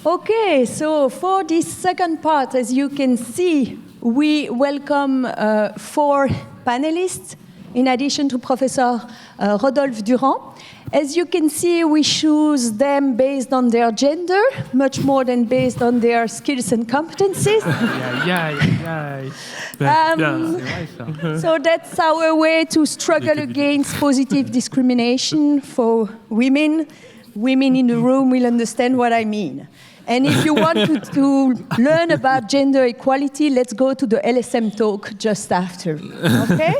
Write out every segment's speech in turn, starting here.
Okay, so for this second part, as you can see, we welcome 4 panelists, in addition to Professor Rodolphe Durand. As you can see, we choose them based on their gender, much more than based on their skills and competencies. So that's our way to struggle against positive discrimination for women. Women in the room will understand what I mean. And if you want to learn about gender equality, let's go to the LSM talk just after, okay?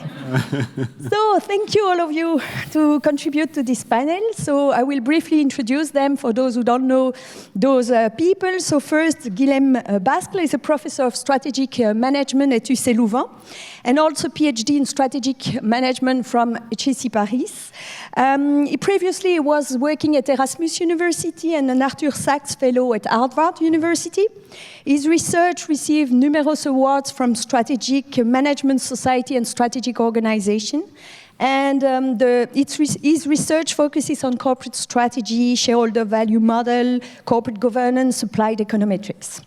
So thank you all of you to contribute to this panel. So I will briefly introduce them for those who don't know those people. So first, Guilhem Bascle is a professor of strategic management at UC Louvain, and also PhD in strategic management from DHC Paris. He previously was working at Erasmus University and an Arthur Sachs Fellow at Harvard University. His research received numerous awards from Strategic Management Society and Strategic Organization. And his research focuses on corporate strategy, shareholder value model, corporate governance, applied econometrics.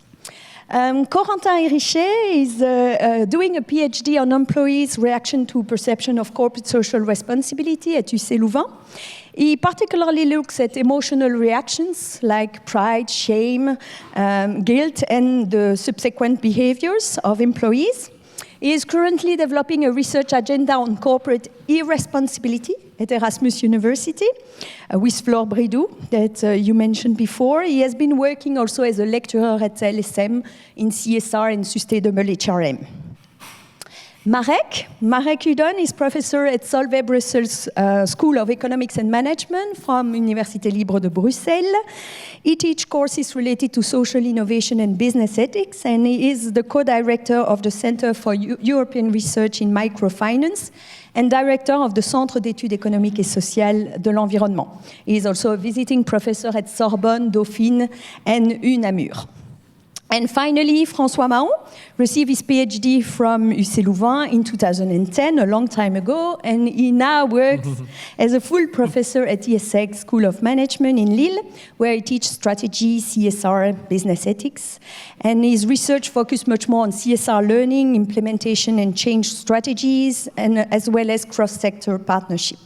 Corentin Hérichet is doing a PhD on employees' reaction to perception of corporate social responsibility at UC Louvain. He particularly looks at emotional reactions like pride, shame, guilt, and the subsequent behaviors of employees. He is currently developing a research agenda on corporate irresponsibility at Erasmus University with Flore Bridou, that you mentioned before. He has been working also as a lecturer at LSM in CSR and Sustainable HRM. Marek Hudon is professor at Solvay Brussels School of Economics and Management from Université Libre de Bruxelles. He teaches courses related to social innovation and business ethics, and he is the co-director of the Center for European Research in Microfinance and director of the Centre d'études économiques et sociales de l'environnement. He is also a visiting professor at Sorbonne, Dauphine, and UNAMUR. And finally, François Mahon received his PhD from UC Louvain in 2010, a long time ago, and he now works as a full professor at ESSEC School of Management in Lille, where he teaches strategy, CSR, business ethics. And his research focuses much more on CSR learning, implementation, and change strategies, and as well as cross-sector partnership.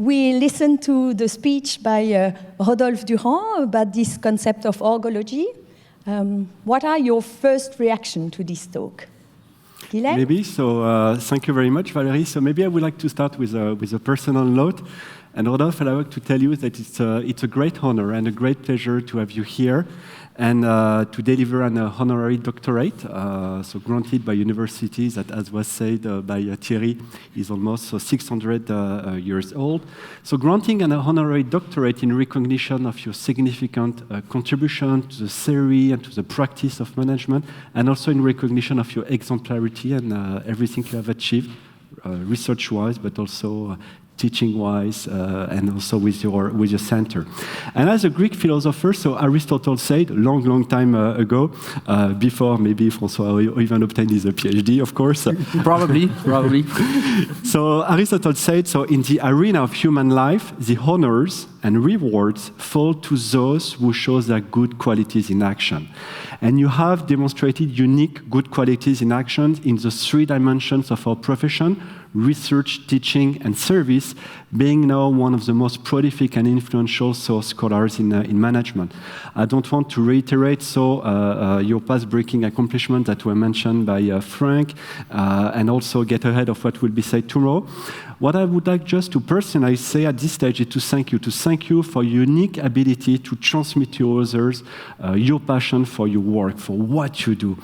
We listened to the speech by Rodolphe Durand about this concept of orgology. What are your first reactions to this talk? Guilhem? Maybe, thank you very much, Valérie. So maybe I would like to start with a personal note. And Rodolphe, I would like to tell you that it's a great honor and a great pleasure to have you here and to deliver an honorary doctorate, so granted by universities that, as was said by Thierry, is almost 600 years old. So granting an honorary doctorate in recognition of your significant contribution to the theory and to the practice of management, and also in recognition of your exemplarity and everything you have achieved, research-wise, but also teaching-wise, and also with your center. And as a Greek philosopher, so Aristotle said, long time ago, before maybe François even obtained his PhD, of course. Probably. So Aristotle said, so in the arena of human life, the honors and rewards fall to those who show their good qualities in action. And you have demonstrated unique good qualities in action in the 3 dimensions of our profession: research, teaching, and service, being now one of the most prolific and influential scholars in management. I don't want to reiterate your path-breaking accomplishments that were mentioned by Frank, and also get ahead of what will be said tomorrow. What I would like just to personally say at this stage is to thank you for your unique ability to transmit to others your passion for your work, for what you do.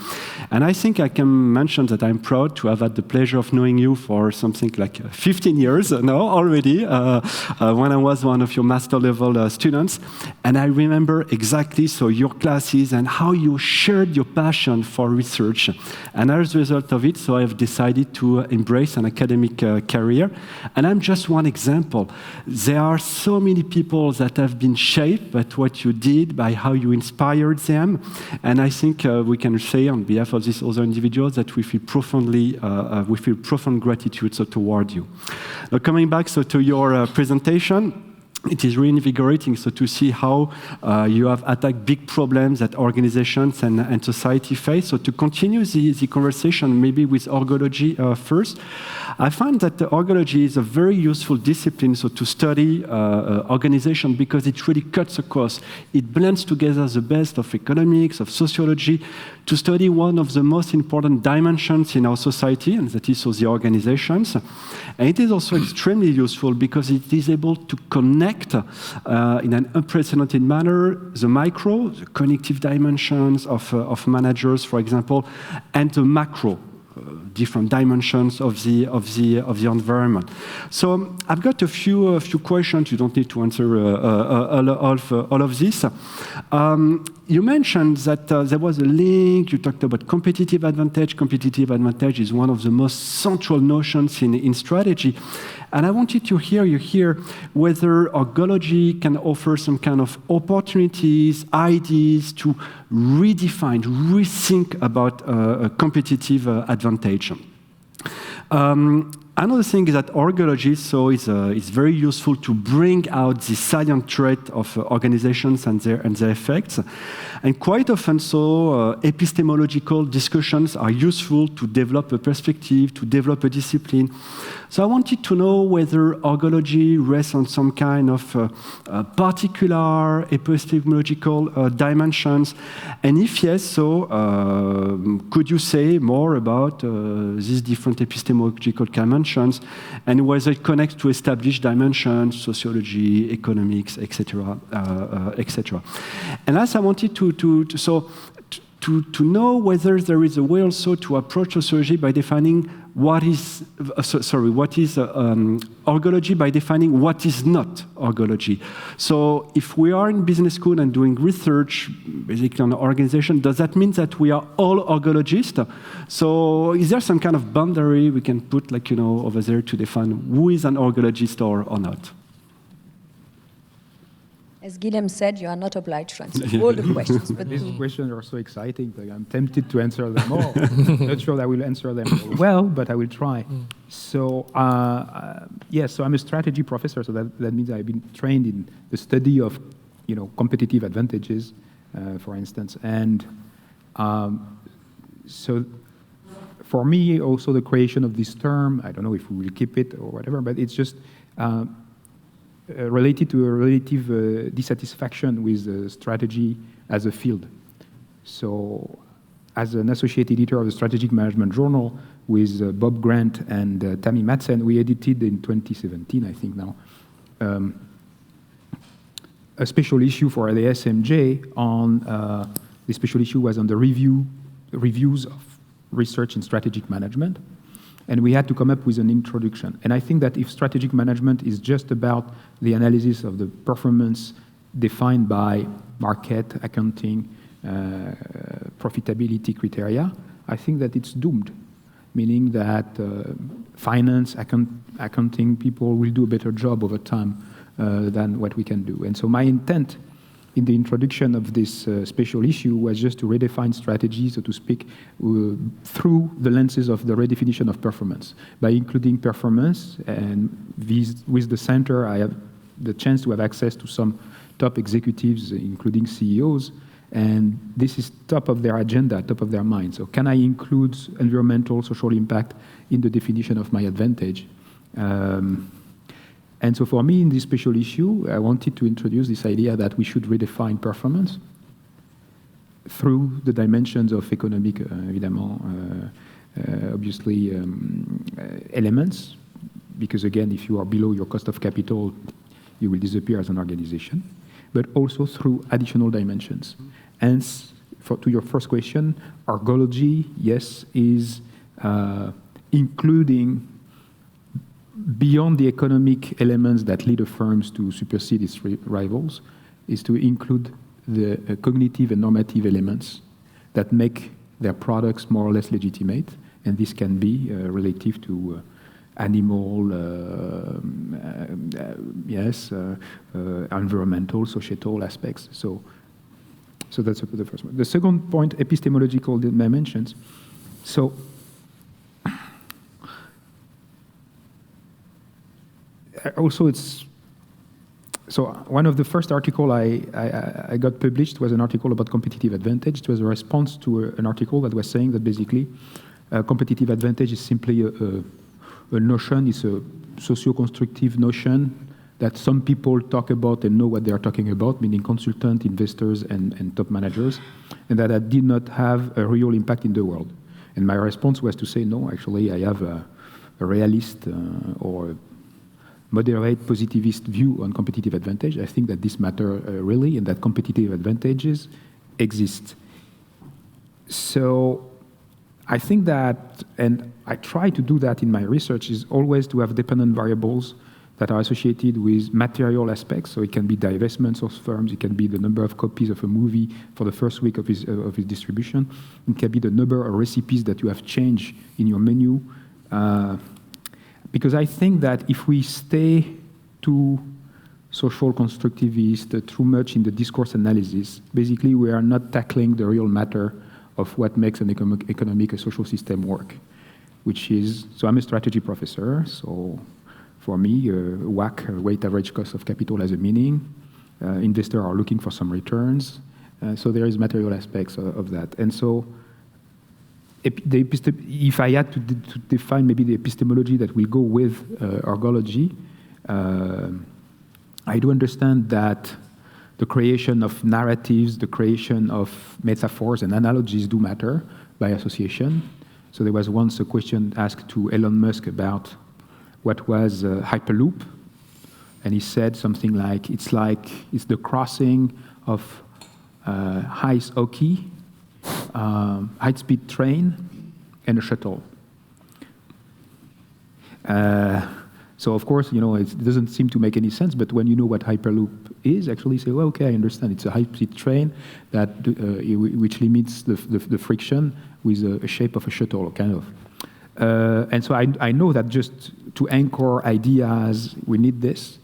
And I think I can mention that I'm proud to have had the pleasure of knowing you for something like 15 years now already, when I was one of your master level students. And I remember exactly your classes and how you shared your passion for research. And as a result of it, I have decided to embrace an academic career. And I'm just one example. There are so many people that have been shaped by what you did, by how you inspired them. And I think we can say on behalf of these other individuals that we feel profound gratitude toward you. Now, coming back to your presentation, it is really invigorating to see how you have attacked big problems that organizations and society face. So to continue the conversation, maybe with ergology first, I find that the ergology is a very useful discipline to study organization, because it really cuts across. It blends together the best of economics, of sociology, to study one of the most important dimensions in our society, and that is the organizations. And it is also extremely useful because it is able to connect in an unprecedented manner the micro, the cognitive dimensions of managers, for example, and the macro, different dimensions of the environment. So I've got a few questions. You don't need to answer all of this. You mentioned that there was a link. You talked about competitive advantage. Competitive advantage is one of the most central notions in strategy. And I wanted to hear you here whether ergology can offer some kind of opportunities, ideas to redefine, rethink about a competitive advantage. Another thing is that ergology is very useful to bring out the salient trait of organizations and their effects. And quite often epistemological discussions are useful to develop a perspective, to develop a discipline. So I wanted to know whether ergology rests on some kind of particular epistemological dimensions, and if yes, could you say more about these different epistemological dimensions, and whether it connects to established dimensions, sociology, economics, etc., etc. And as I wanted to know whether there is a way also to approach sociology by defining what is ergology, by defining what is not ergology. So if we are in business school and doing research, basically on an organization, does that mean that we are all ergologists? So is there some kind of boundary we can put, over there to define who is an ergologist or not? As Guillaume said, you are not obliged to answer all the questions. But these questions are so exciting that I'm tempted to answer them all. Not sure that I will answer them all well, but I will try. So, so I'm a strategy professor, so that means I've been trained in the study of, competitive advantages, for instance. And so for me, also the creation of this term, I don't know if we will keep it or whatever, but it's just related to a relative dissatisfaction with strategy as a field. So as an associate editor of the Strategic Management Journal with Bob Grant and Tammy Madsen, we edited in 2017, I think now, a special issue for the SMJ on, the special issue was on the reviews of research in strategic management. And we had to come up with an introduction. And I think that if strategic management is just about the analysis of the performance defined by market, accounting, profitability criteria, I think that it's doomed, meaning that finance, accounting people will do a better job over time than what we can do. And so my intent in the introduction of this special issue was just to redefine strategy, so to speak, through the lenses of the redefinition of performance. By including performance, and with the center, I have the chance to have access to some top executives, including CEOs, and this is top of their agenda, top of their mind. So can I include environmental, social impact in the definition of my advantage? And so for me, in this special issue, I wanted to introduce this idea that we should redefine performance through the dimensions of economic, obviously, elements, because again, if you are below your cost of capital, you will disappear as an organization, but also through additional dimensions. And to your first question, ergology, yes, is including beyond the economic elements that lead the firms to supersede its rivals, is to include the cognitive and normative elements that make their products more or less legitimate, and this can be relative to animal, environmental, societal aspects. So that's the first one. The second point, epistemological dimensions. So also So one of the first article I got published was an article about competitive advantage. It was a response to an article that was saying that basically competitive advantage is simply a notion, it's a socio-constructive notion that some people talk about and know what they are talking about, meaning consultants, investors, and top managers, and that did not have a real impact in the world. And my response was to say, no, actually, I have a realist or moderate positivist view on competitive advantage. I think that this matter really, and that competitive advantages exist. So I think that, and I try to do that in my research, is always to have dependent variables that are associated with material aspects. So it can be divestments of firms, it can be the number of copies of a movie for the first week of its distribution, it can be the number of recipes that you have changed in your menu. Because I think that if we stay too social constructivist, too much in the discourse analysis, basically we are not tackling the real matter of what makes an economic and social system work, which is, so I'm a strategy professor, so for me, WACC, weight average cost of capital, has a meaning. Investors are looking for some returns. So there is material aspects of that. And so if I had to define maybe the epistemology that will go with ergology, I do understand that the creation of narratives, the creation of metaphors and analogies do matter by association. So there was once a question asked to Elon Musk about what was Hyperloop, and he said something like, it's the crossing of ice hockey, high-speed train, and a shuttle. So of course, it doesn't seem to make any sense, but when you know what Hyperloop is, actually say, well, okay, I understand. It's a high-speed train that which limits the friction with a shape of a shuttle, kind of. And so I know that just to anchor ideas, we need this,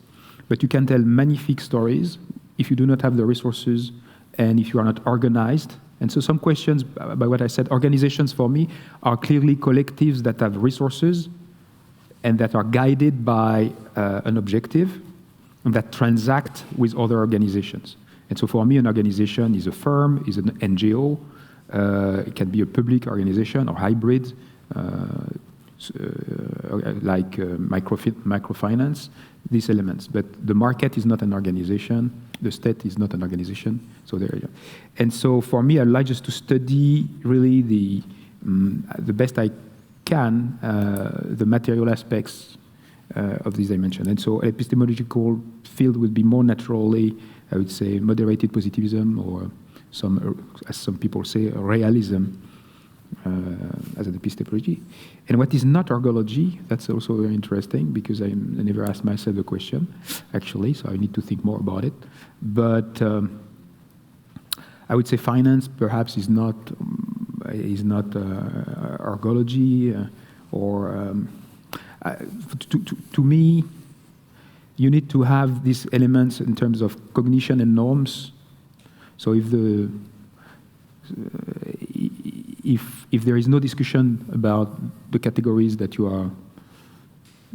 but you can tell magnifique stories if you do not have the resources and if you are not organized. And so some questions, by what I said, organizations for me are clearly collectives that have resources and that are guided by an objective and that transact with other organizations. And so for me, an organization is a firm, is an NGO, it can be a public organization or hybrid, like microfinance, these elements. But the market is not an organization, the state is not an organization, so there you go. And so for me, I'd like just to study really the best I can, the material aspects of this dimension. And so epistemological field would be more naturally, I would say, moderated positivism, or as some people say, realism, as an epistemology. And what is not ergology, that's also very interesting, because I never asked myself the question, actually, so I need to think more about it. But I would say finance perhaps is not ergology, or to me, you need to have these elements in terms of cognition and norms. So if there is no discussion about the categories that you are,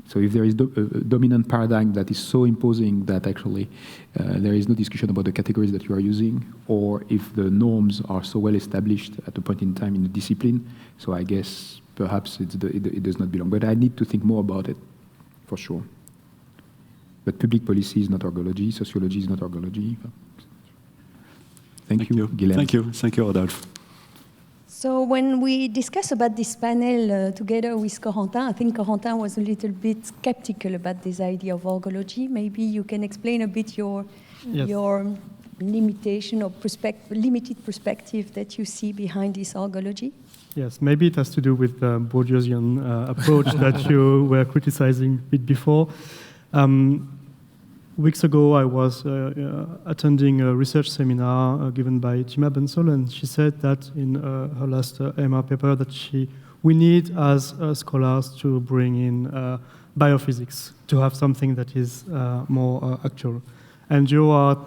so if there is a dominant paradigm that is so imposing that actually there is no discussion about the categories that you are using, or if the norms are so well established at a point in time in the discipline, so I guess perhaps it does not belong. But I need to think more about it, for sure. But public policy is not ergology, sociology is not ergology. Thank you, Guilherme. Thank you, Rodolphe. So when we discussed about this panel together with Corentin, I think Corentin was a little bit skeptical about this idea of ergology. Maybe you can explain a bit your limitation or limited perspective that you see behind this ergology. Yes, maybe it has to do with the Bourdieusian approach that you were criticizing a bit before. Weeks ago, I was attending a research seminar given by Tima Bensol, and she said that in her last MR paper that we need as scholars to bring in biophysics, to have something that is more actual. And you are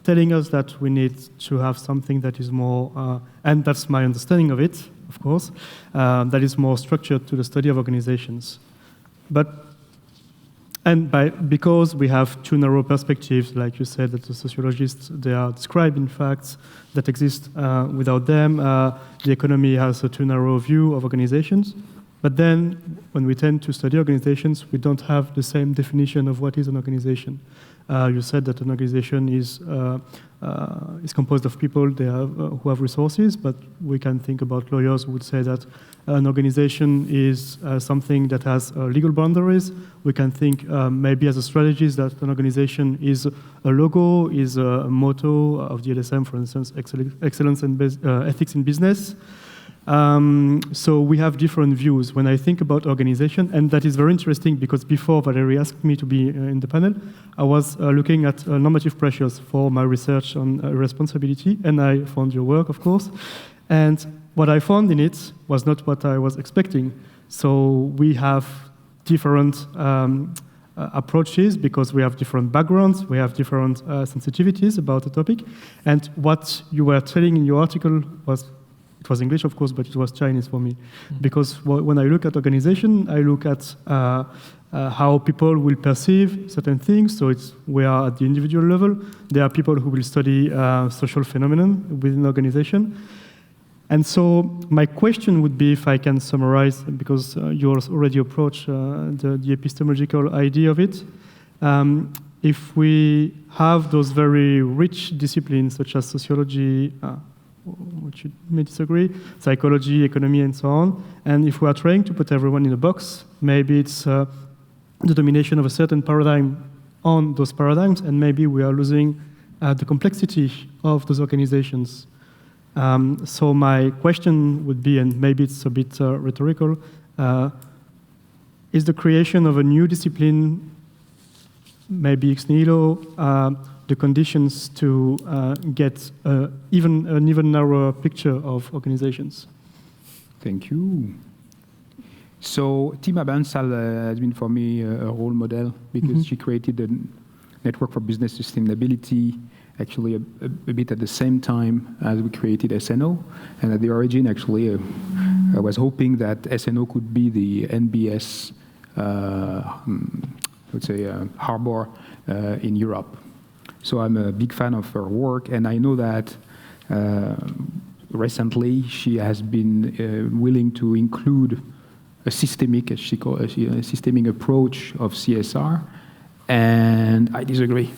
telling us that we need to have something that is more, and that's my understanding of it, of course, that is more structured to the study of organizations. But And because we have too narrow perspectives, like you said, that the sociologists, they are describing facts that exist without them. The economy has a too narrow view of organizations. But then, when we tend to study organizations, we don't have the same definition of what is an organization. You said that an organization is composed of people who have resources, but we can think about lawyers who would say that an organization is something that has legal boundaries. We can think maybe as a strategist that an organization is a logo, is a motto of the LSM, for instance, excellence and ethics in business. So we have different views when I think about organization, and that is very interesting because before Valerie asked me to be in the panel, I was looking at normative pressures for my research on responsibility, and I found your work, of course. And what I found in it was not what I was expecting. So we have different approaches because we have different backgrounds, we have different sensitivities about the topic. And what you were telling in your article was, it was English, of course, but it was Chinese for me. Because when I look at organization, I look at how people will perceive certain things. So we are at the individual level. There are people who will study social phenomenon within organization. And so my question would be, if I can summarize, because you already approached the epistemological idea of it, if we have those very rich disciplines such as sociology, which you may disagree, psychology, economy, and so on, and if we are trying to put everyone in a box, maybe it's the domination of a certain paradigm on those paradigms, and maybe we are losing the complexity of those organizations. So my question would be, and maybe it's a bit rhetorical, is the creation of a new discipline, maybe ex nihilo, the conditions to get an even narrower picture of organizations? Thank you. So Tima Bansal has been for me a role model because she created a network for business sustainability, actually a bit at the same time as we created SNO. And at the origin, actually, I was hoping that SNO could be the NBS, let's say, harbor in Europe. So I'm a big fan of her work, and I know that recently she has been willing to include a systemic, as she calls it, a systemic approach of CSR, and I disagree.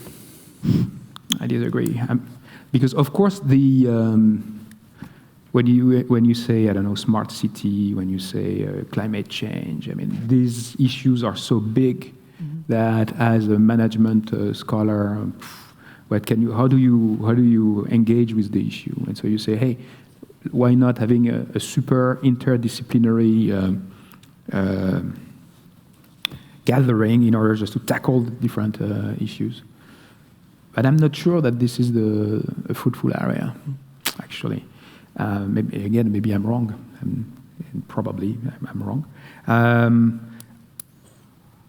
I disagree, because of course the when you say, I don't know, smart city, when you say climate change, I mean these issues are so big that as a management scholar, how do you engage with the issue? And so you say, hey, why not having a super interdisciplinary gathering in order just to tackle the different issues? But I'm not sure that this is a fruitful area, actually. Maybe I'm wrong. Probably I'm wrong.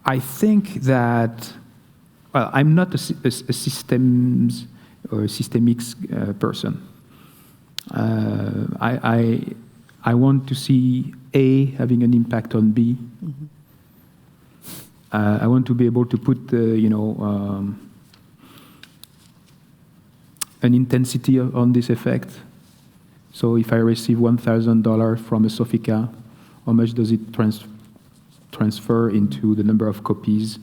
I think that, well, I'm not a systems or systemics person. I want to see A having an impact on B. I want to be able to put, an intensity on this effect. So if I receive $1,000 from a Sofica, how much does it transfer into the number of copies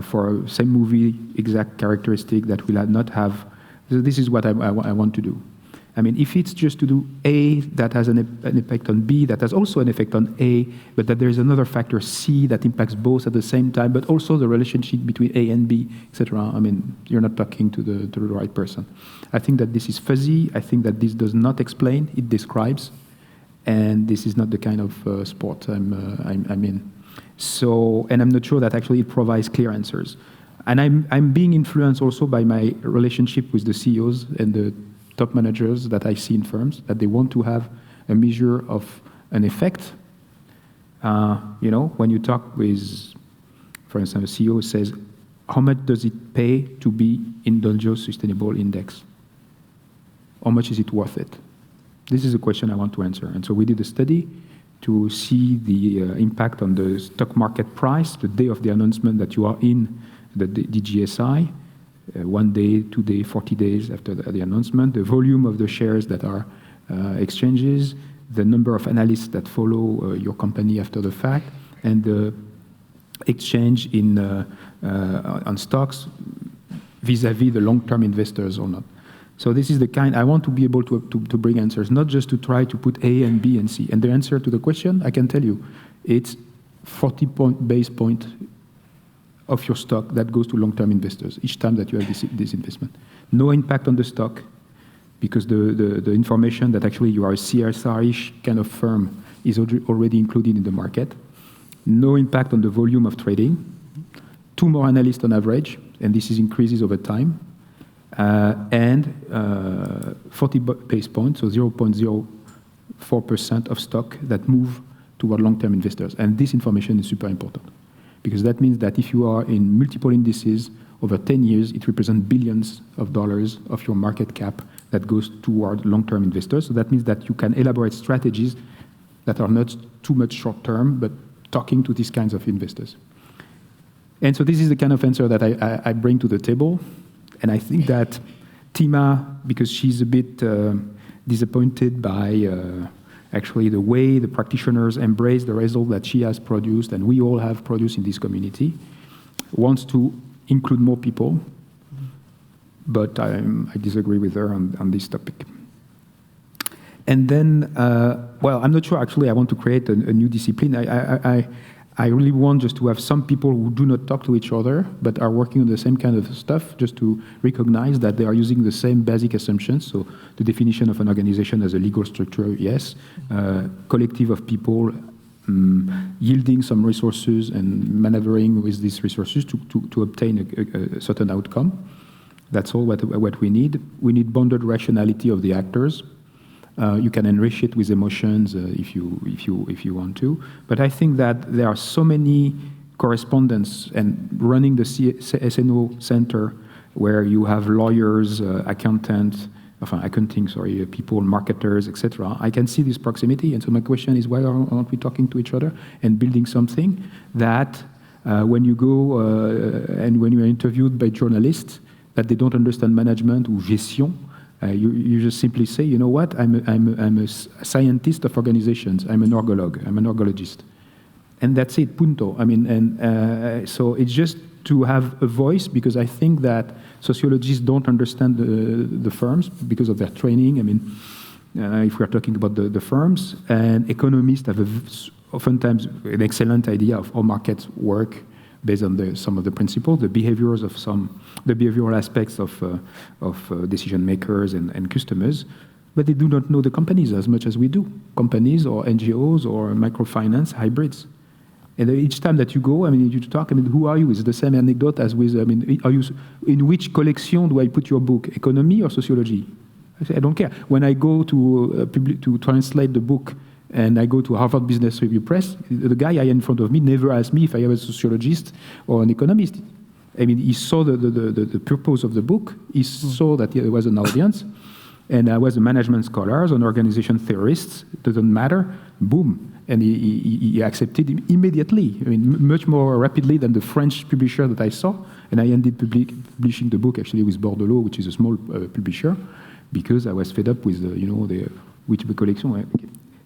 for a same movie, exact characteristic that will not have? This is what I want to do. I mean, if it's just to do A that has an effect on B, that has also an effect on A, but that there is another factor C that impacts both at the same time, but also the relationship between A and B, etc. I mean, you're not talking to the right person. I think that this is fuzzy. I think that this does not explain; it describes, and this is not the kind of sport I'm in. So, and I'm not sure that actually it provides clear answers. And I'm being influenced also by my relationship with the CEOs and the top managers that I see in firms, that they want to have a measure of an effect. When you talk with, for instance, a CEO says, how much does it pay to be in Dow Jones Sustainable Index? How much is it worth it? This is a question I want to answer. And so we did a study to see the impact on the stock market price the day of the announcement that you are in the DGSI, 1 day, 2 days, 40 days after the announcement, the volume of the shares that are exchanges, the number of analysts that follow your company after the fact, and the exchange on stocks vis-à-vis the long-term investors or not. So this is the kind, I want to be able to bring answers, not just to try to put A and B and C. And the answer to the question, I can tell you, it's 40 base point of your stock that goes to long-term investors each time that you have this investment. No impact on the stock, because the information that actually you are a CSR-ish kind of firm is already included in the market. No impact on the volume of trading. 2 more analysts on average, and this increases over time. And 40 base points, so 0.04% of stock that move toward long-term investors. And this information is super important, because that means that if you are in multiple indices over 10 years, it represents billions of dollars of your market cap that goes toward long-term investors. So that means that you can elaborate strategies that are not too much short-term, but talking to these kinds of investors. And so this is the kind of answer that I bring to the table. And I think that Tima, because she's a bit disappointed by actually the way the practitioners embrace the result that she has produced and we all have produced in this community, wants to include more people, but I disagree with her on this topic. And then, well, I'm not sure actually I want to create a new discipline. I really want just to have some people who do not talk to each other, but are working on the same kind of stuff, just to recognize that they are using the same basic assumptions. So the definition of an organization as a legal structure, yes. Collective of people yielding some resources and maneuvering with these resources to obtain a certain outcome. That's all what we need. We need bounded rationality of the actors. You can enrich it with emotions if you want to. But I think that there are so many correspondents, and running the SNO center where you have lawyers, accounting, people, marketers, etc. I can see this proximity, and so my question is, why aren't we talking to each other and building something that when you go and when you are interviewed by journalists that they don't understand management or gestion, you just simply say, you know what, I'm a scientist of organizations, I'm an orgologist. And that's it, punto. I mean, and so it's just to have a voice, because I think that sociologists don't understand the firms because of their training. I mean, if we're talking about the firms, and economists have oftentimes an excellent idea of how markets work, based on some of the principles, the behavioral aspects of decision makers and customers, but they do not know the companies as much as we do. Companies or NGOs or microfinance hybrids. And each time that you go, I mean, you talk, I mean, who are you? It's the same anecdote as with, I mean, are you, in which collection do I put your book? Economy or sociology? I say, I don't care. When I go to translate the book, and I go to Harvard Business Review Press, the guy in front of me never asked me if I was a sociologist or an economist. I mean, he saw the purpose of the book. He saw that there was an audience. And I was a management scholar, an organization theorist. It doesn't matter. Boom. And he accepted him immediately. I mean, much more rapidly than the French publisher that I saw. And I ended publishing the book actually with Bordelot, which is a small publisher, because I was fed up with the collection.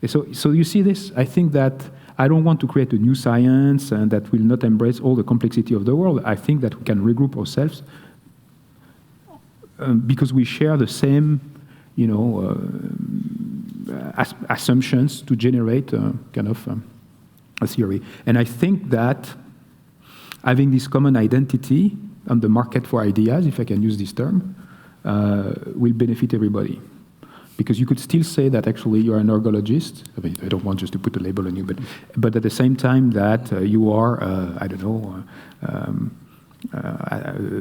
So you see this? I think that I don't want to create a new science and that will not embrace all the complexity of the world. I think that we can regroup ourselves because we share the same, assumptions to generate kind of a theory. And I think that having this common identity on the market for ideas, if I can use this term, will benefit everybody. Because you could still say that actually you are an ergologist. I mean, I don't want just to put a label on you, but at the same time that you are, a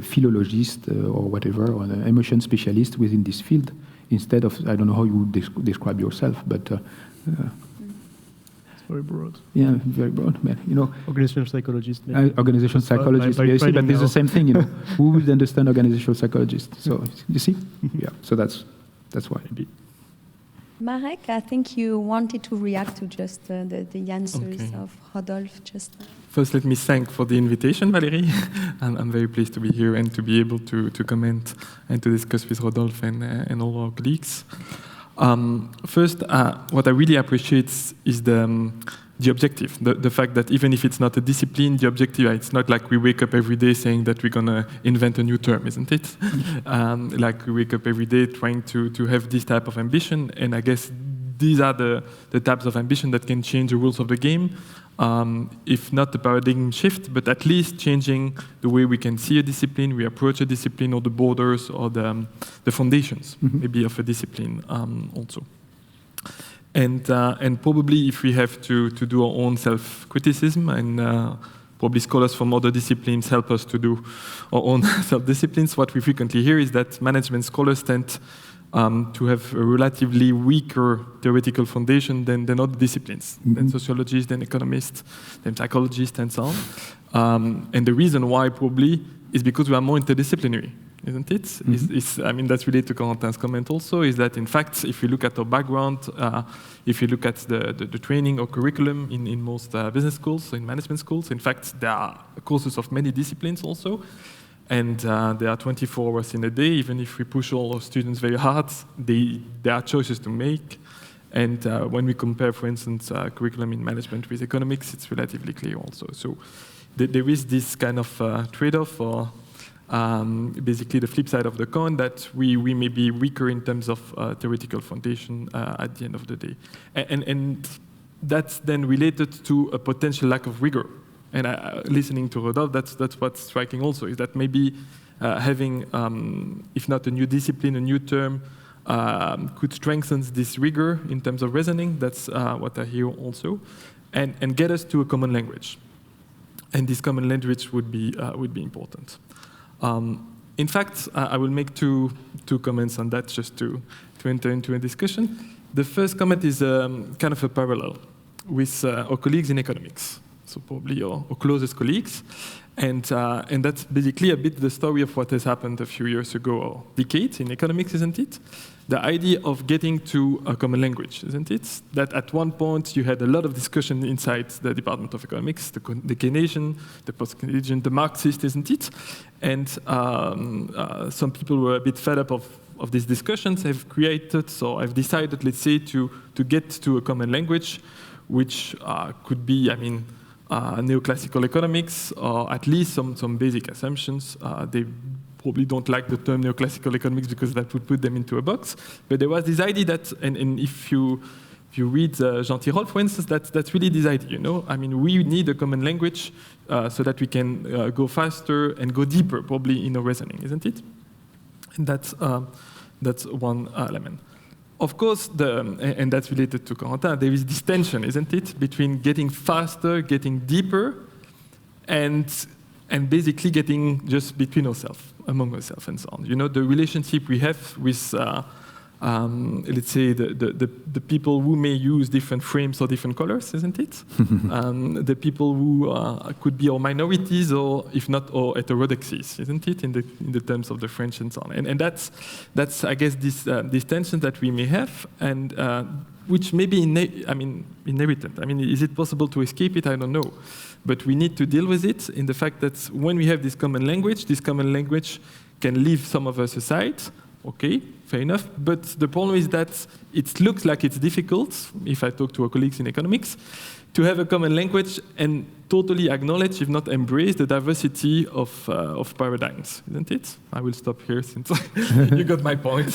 philologist or whatever, or an emotion specialist within this field, instead of, I don't know how you would describe yourself, but... it's very broad. Yeah, very broad, man. Organizational psychologist. Organizational psychologist, but it's the same thing, Who would understand organizational psychologist? So, you see? Yeah, so that's why. Maybe. Marek, I think you wanted to react to just the answers of Rodolphe just now. First, let me thank for the invitation, Valérie. I'm very pleased to be here and to be able to comment and to discuss with Rodolphe and all our colleagues. First, what I really appreciate is the objective, the fact that even if it's not a discipline, the objective, it's not like we wake up every day saying that we're going to invent a new term, isn't it? Like we wake up every day trying to have this type of ambition, and I guess these are the types of ambition that can change the rules of the game, if not the paradigm shift, but at least changing the way we can see a discipline, we approach a discipline, or the borders, or the foundations, maybe, of a discipline also. And probably if we have to do our own self-criticism, and probably scholars from other disciplines help us to do our own self-disciplines, what we frequently hear is that management scholars tend to have a relatively weaker theoretical foundation than other disciplines, than sociologists, than economists, than psychologists, and so on. And the reason why probably is because we are more interdisciplinary, isn't it? I mean, that's related to Corentin's comment also, is that in fact, if you look at our background, if you look at the training or curriculum in most business schools, in management schools, in fact, there are courses of many disciplines also. And there are 24 hours in a day. Even if we push all our students very hard, there are choices to make. And when we compare, for instance, curriculum in management with economics, it's relatively clear also. So there is this kind of trade-off, or basically the flip side of the coin, that we may be weaker in terms of theoretical foundation at the end of the day. And that's then related to a potential lack of rigor. And listening to Rodolphe, that's what's striking also, is that maybe having, if not a new discipline, a new term, could strengthen this rigor in terms of reasoning. That's what I hear also, and get us to a common language. And this common language would be important. In fact, I will make two comments on that just to enter into a discussion. The first comment is kind of a parallel with our colleagues in economics. So probably our closest colleagues. And that's basically a bit the story of what has happened a few years ago, or decades in economics, isn't it? The idea of getting to a common language, isn't it? That at one point you had a lot of discussion inside the Department of Economics, the Keynesian, the post-Keynesian, the Marxist, isn't it? And some people were a bit fed up of these discussions, have created, so I've decided, let's say, to get to a common language, which could be, I mean, neoclassical economics, or at least some basic assumptions. They probably don't like the term neoclassical economics because that would put them into a box. But there was this idea that, and if you read Jean Tirole, for instance, that's really this idea, you know? I mean, we need a common language so that we can go faster and go deeper, probably in our reasoning, isn't it? And that's one element. Of course, and that's related to Corentin, there is this tension, isn't it, between getting faster, getting deeper, and basically getting just between ourselves, among ourselves, and so on. You know, the relationship we have with, let's say, the people who may use different frames or different colors, isn't it? The people who could be our minorities, or if not, our heterodoxies, isn't it, in the terms of the French and so on. And that's I guess, this tension that we may have, and which may be inherited. I mean, is it possible to escape it? I don't know. But we need to deal with it in the fact that when we have this common language can leave some of us aside. Okay, fair enough. But the problem is that it looks like it's difficult, if I talk to our colleagues in economics, to have a common language and totally acknowledge, if not embrace, the diversity of paradigms, isn't it? I will stop here since you got my point.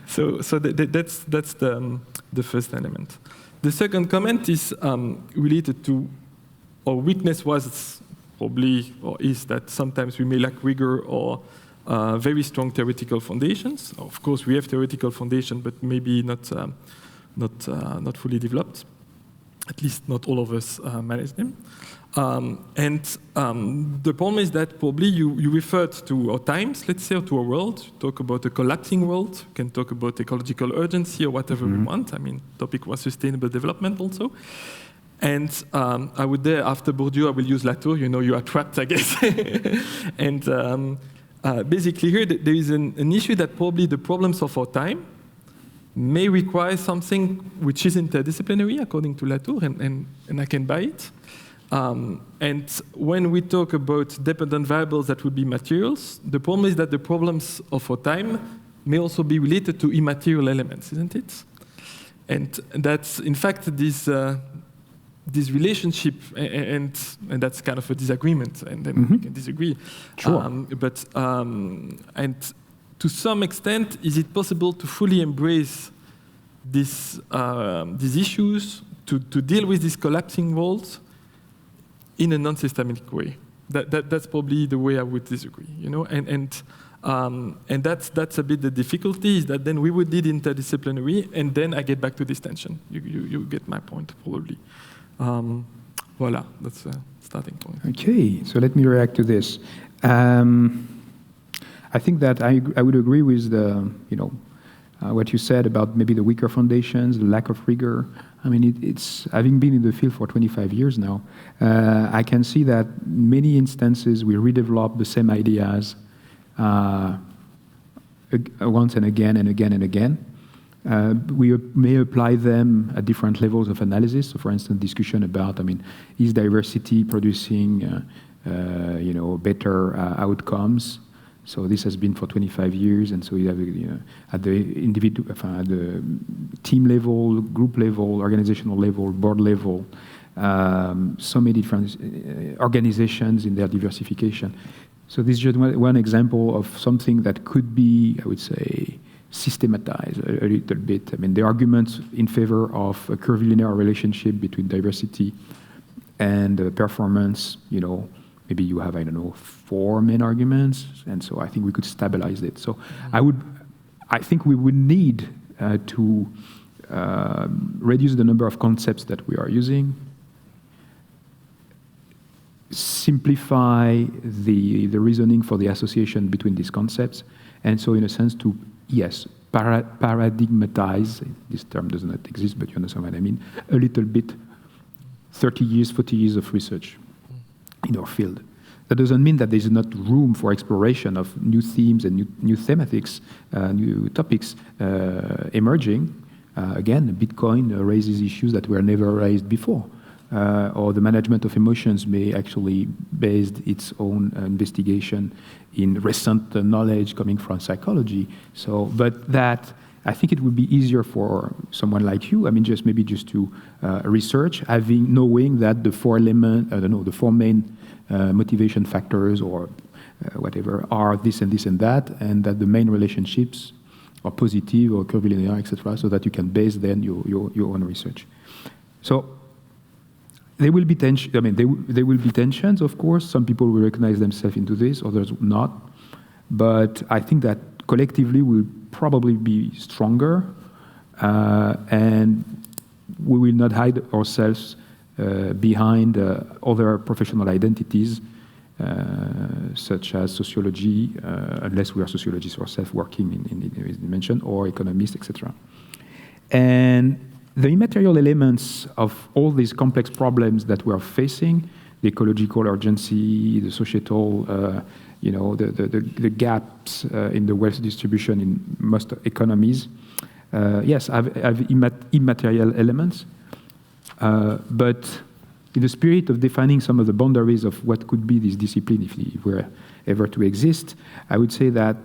So that's the first element. The second comment is related to our weakness was probably, or is, that sometimes we may lack rigor or very strong theoretical foundations. Of course, we have theoretical foundation, but maybe not fully developed. At least not all of us manage them. The problem is that probably you referred to our times, let's say, or to our world. Talk about a collapsing world. You can talk about ecological urgency or whatever we want. I mean, topic was sustainable development also. And I would there, after Bourdieu, I will use Latour. You know, you are trapped, I guess. And basically here, there is an issue that probably the problems of our time may require something which is interdisciplinary, according to Latour, and I can buy it. And when we talk about dependent variables that would be materials, the problem is that the problems of our time may also be related to immaterial elements, isn't it? And that's, in fact, this relationship, and that's kind of a disagreement, and then we can disagree. Sure. And to some extent, is it possible to fully embrace these issues, to deal with these collapsing walls in a non-systemic way? That's probably the way I would disagree, you know. And that's a bit the difficulty, is that then we would need interdisciplinary, and then I get back to this tension. You get my point, probably. Voila, that's a starting point. Okay, so let me react to this. I think that I would agree with what you said about maybe the weaker foundations, the lack of rigor. I mean, it's having been in the field for 25 years now, I can see that in many instances we redevelop the same ideas once and again and again and again. We may apply them at different levels of analysis. So, for instance, discussion about, is diversity producing, better outcomes? So this has been for 25 years, and so you have, at the individual, at the team level, group level, organizational level, board level, so many different organizations in their diversification. So this is just one example of something that could be, I would say, systematized a little bit. I mean, the arguments in favor of a curvilinear relationship between diversity and performance, maybe you have, 4 main arguments, and so I think we could stabilize it. So I think we would need to reduce the number of concepts that we are using, simplify the reasoning for the association between these concepts, and so in a sense to, yes, paradigmatize, this term does not exist, but you understand what I mean, a little bit, 30 years, 40 years of research in our field. That doesn't mean that there's not room for exploration of new themes and new thematics, new topics emerging. Again, Bitcoin raises issues that were never raised before. Or the management of emotions may actually base its own investigation in recent knowledge coming from psychology. So, but that, I think it would be easier for someone like you, just to research, knowing that the 4 main motivation factors or whatever are this and this and that the main relationships are positive or curvilinear, etc., so that you can base then your own research. So there will be tension. There will be tensions, of course. Some people will recognize themselves into this, others not. But I think that collectively we'll probably be stronger, and we will not hide ourselves behind other professional identities, such as sociology, unless we are sociologists ourselves working in this dimension, or economists, etc. And the immaterial elements of all these complex problems that we are facing, the ecological urgency, the societal, the gaps in the wealth distribution in most economies, yes, have immaterial elements. But in the spirit of defining some of the boundaries of what could be this discipline if it were ever to exist, I would say that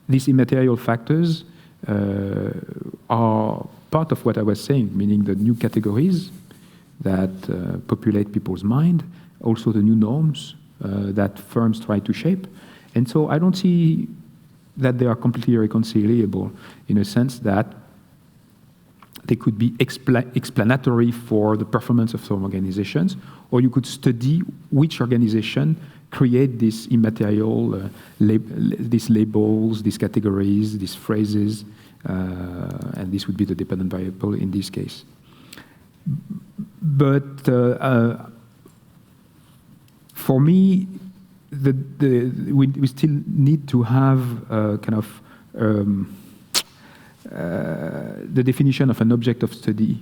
these immaterial factors are part of what I was saying, meaning the new categories that populate people's mind, also the new norms that firms try to shape. And so I don't see that they are completely reconcilable in a sense that they could be explanatory for the performance of some organizations, or you could study which organization create these immaterial, these labels, these categories, these phrases, and this would be the dependent variable in this case. But for me, we still need to have the definition of an object of study,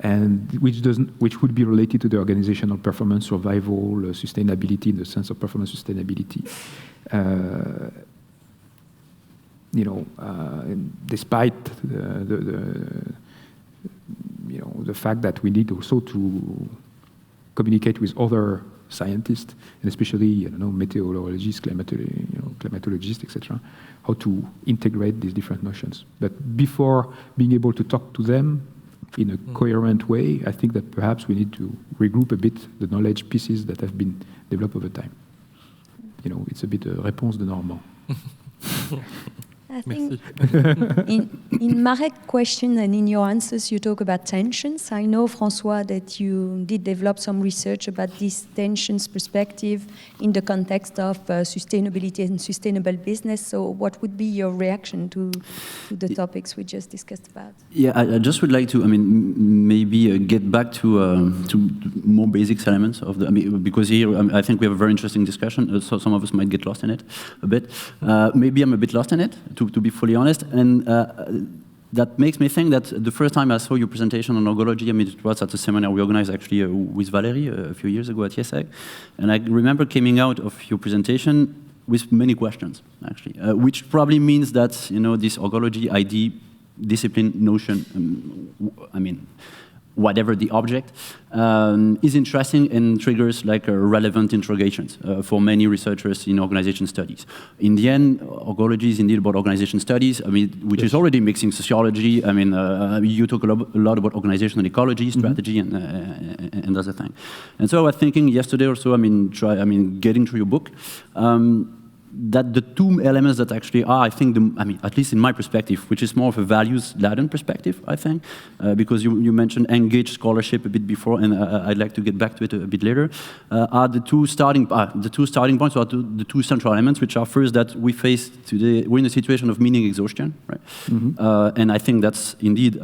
and which would be related to the organizational performance, survival, sustainability, in the sense of performance sustainability. despite the fact that we need also to communicate with other scientists, and especially meteorologists, climatologists, etc., how to integrate these different notions. But before being able to talk to them in a coherent way, I think that perhaps we need to regroup a bit the knowledge pieces that have been developed over time. It's a bit a réponse de Normand. I think in Marek's question and in your answers, you talk about tensions. I know, François, that you did develop some research about these tensions perspective in the context of sustainability and sustainable business. So what would be your reaction to the topics we just discussed about? Yeah, I just would like to, maybe get back to more basic elements of because here I think we have a very interesting discussion. So some of us might get lost in it a bit. Maybe I'm a bit lost in it, to be fully honest, and that makes me think that the first time I saw your presentation on ergology, it was at a seminar we organized actually with Valerie a few years ago at ESEG, and I remember coming out of your presentation with many questions, actually, which probably means that this ergology ID discipline notion, whatever the object, is interesting and triggers relevant interrogations for many researchers in organization studies. In the end, ergology is indeed about organization studies, which is already mixing sociology. You talk a lot about organizational ecology, strategy, and other things. And so I was thinking yesterday or so, getting through your book, that the two elements that actually are, I think, at least in my perspective, which is more of a values-laden perspective, I think, because you mentioned engaged scholarship a bit before, and I'd like to get back to it a bit later, are the two starting points, or the two central elements, which are first that we face today, we're in a situation of meaning exhaustion, right? And I think that's indeed,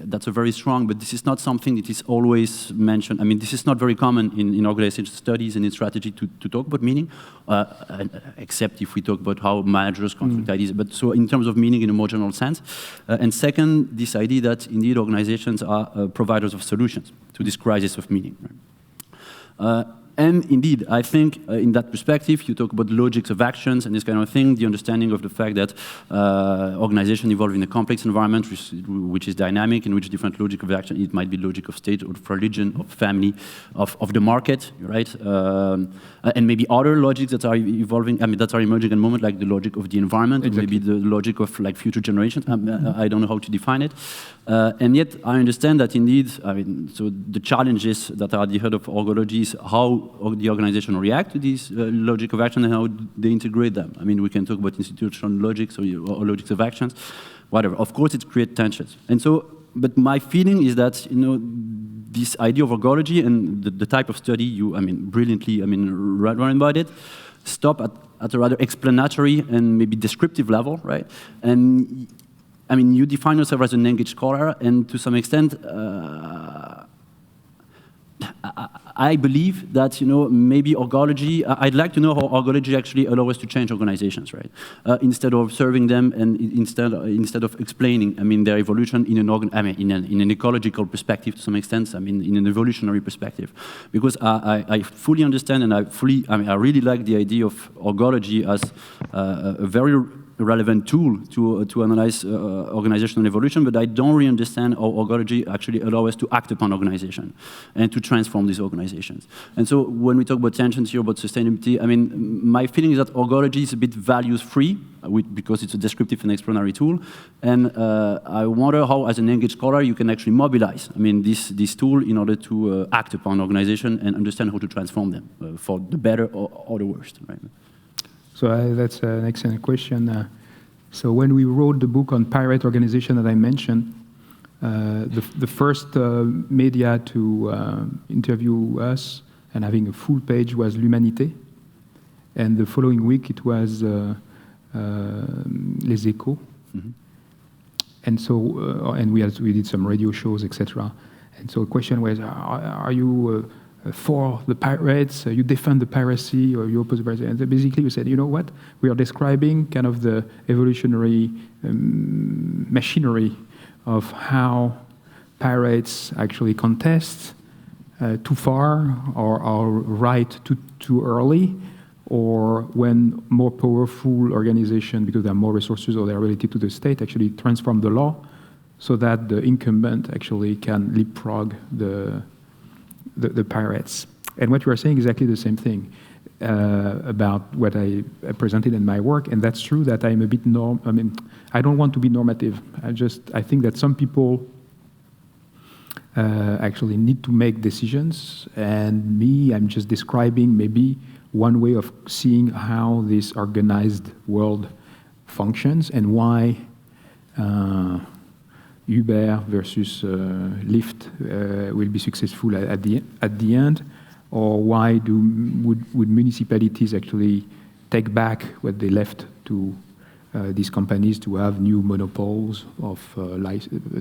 that's a very strong, but this is not something that is always mentioned. This is not very common in organization studies and in strategy to talk about meaning, except if we talk about how managers construct ideas, but so in terms of meaning in a more general sense. And second, this idea that indeed organizations are providers of solutions to this crisis of meaning. Right? And indeed, I think in that perspective, you talk about logics of actions and this kind of thing, the understanding of the fact that organizations evolve in a complex environment which is dynamic, in which different logic of action, it might be logic of state, of religion, of family, of the market, right? And maybe other logics that are evolving, that are emerging at the moment, like the logic of the environment, exactly. Or maybe the logic of future generations. I don't know how to define it. And yet, I understand that indeed, so the challenges that are at the heart of ergology is how the organization react to these logic of action and how they integrate them. We can talk about institutional logics or logics of actions, whatever. Of course, it creates tensions. And so, but my feeling is that, this idea of ergology and the type of study you, brilliantly, run about it, stop at a rather explanatory and maybe descriptive level, right? And you define yourself as an engaged scholar, and to some extent, I believe that maybe ergology. I'd like to know how ergology actually allows us to change organizations, right? Instead of serving them, and instead of explaining, their evolution in an ecological perspective to some extent. In an evolutionary perspective, because I fully understand and I really like the idea of ergology as a very relevant tool to analyze organizational evolution, but I don't really understand how ergology actually allows us to act upon organization and to transform these organizations. And so when we talk about tensions here, about sustainability, my feeling is that ergology is a bit values-free, because it's a descriptive and explanatory tool. And I wonder how, as an engaged scholar, you can actually mobilize this tool in order to act upon organization and understand how to transform them for the better or the worst, right? So that's an excellent question. So when we wrote the book on pirate organization that I mentioned, the first media to interview us and having a full page was L'Humanité. And the following week it was Les Echos. Mm-hmm. And so, and we did some radio shows, etc. And so the question was, are you for the pirates, you defend the piracy, or you oppose the piracy? And basically we said, you know what, we are describing kind of the evolutionary machinery of how pirates actually contest too far or right too early, or when more powerful organizations, because they have more resources or they are related to the state, actually transform the law so that the incumbent actually can leapfrog the pirates. And what you are saying is exactly the same thing about what I presented in my work, and that's true that I'm a bit I don't want to be normative. I think that some people actually need to make decisions, and me, I'm just describing maybe one way of seeing how this organized world functions and why Uber versus Lyft will be successful at the end, or why would municipalities actually take back what they left to these companies to have new monopoles of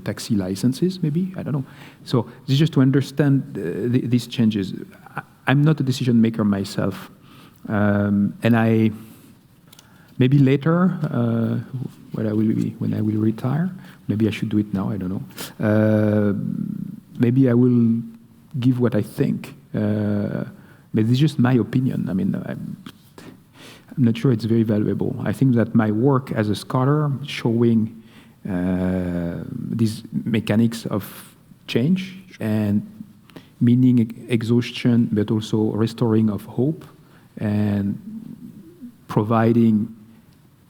taxi licenses, maybe? I don't know. So this is just to understand these changes. I'm not a decision maker myself, and maybe later, when I will retire, maybe I should do it now, I don't know. Maybe I will give what I think. But this is just my opinion. I mean, I'm not sure it's very valuable. I think that my work as a scholar showing these mechanics of change and meaning exhaustion, but also restoring of hope and providing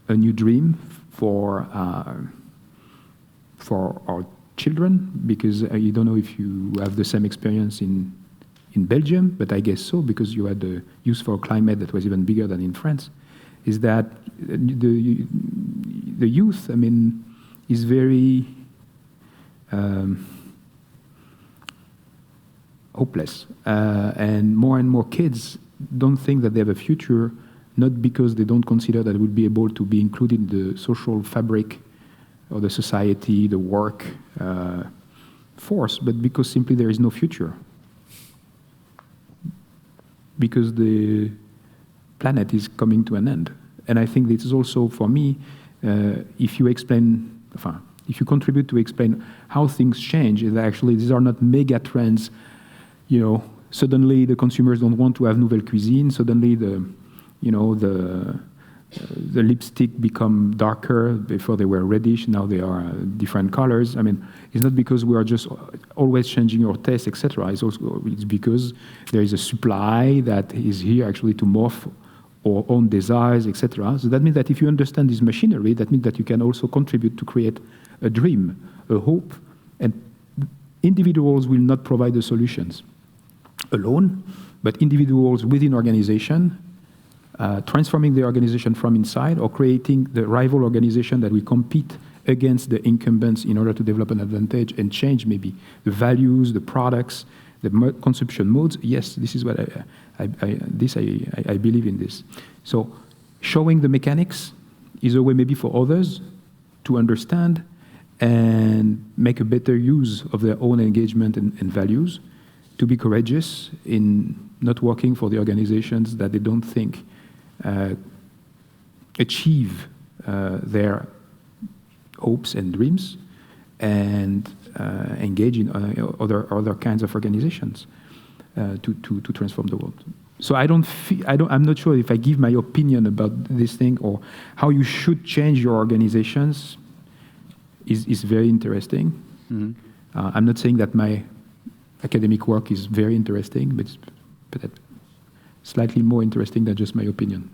a new dream for our children, because you don't know if you have the same experience in Belgium, but I guess so, because you had the Youth for Climate that was even bigger than in France, is that the youth, I mean, is very hopeless. And more kids don't think that they have a future, not because they don't consider that they would be able to be included in the social fabric of the society, the work force, but because simply there is no future. Because the planet is coming to an end. And I think this is also, for me, if you contribute to explain how things change, is actually these are not mega trends. Suddenly the consumers don't want to have nouvelle cuisine. Suddenly the lipstick become darker. Before they were reddish, now they are different colors. I mean, it's not because we are just always changing our taste, etc. It's because there is a supply that is here actually to morph our own desires, etc. So that means that if you understand this machinery, that means that you can also contribute to create a dream, a hope, and individuals will not provide the solutions alone, but individuals within organization transforming the organization from inside, or creating the rival organization that will compete against the incumbents in order to develop an advantage and change maybe the values, the products, the consumption modes. Yes, this is what I believe in this. So showing the mechanics is a way maybe for others to understand and make a better use of their own engagement and values, to be courageous in not working for the organizations that they don't think achieve their hopes and dreams, and engage in other kinds of organizations to transform the world. So I'm not sure if I give my opinion about this thing or how you should change your organizations is very interesting. Mm-hmm. I'm not saying that my academic work is very interesting, but it's slightly more interesting than just my opinion.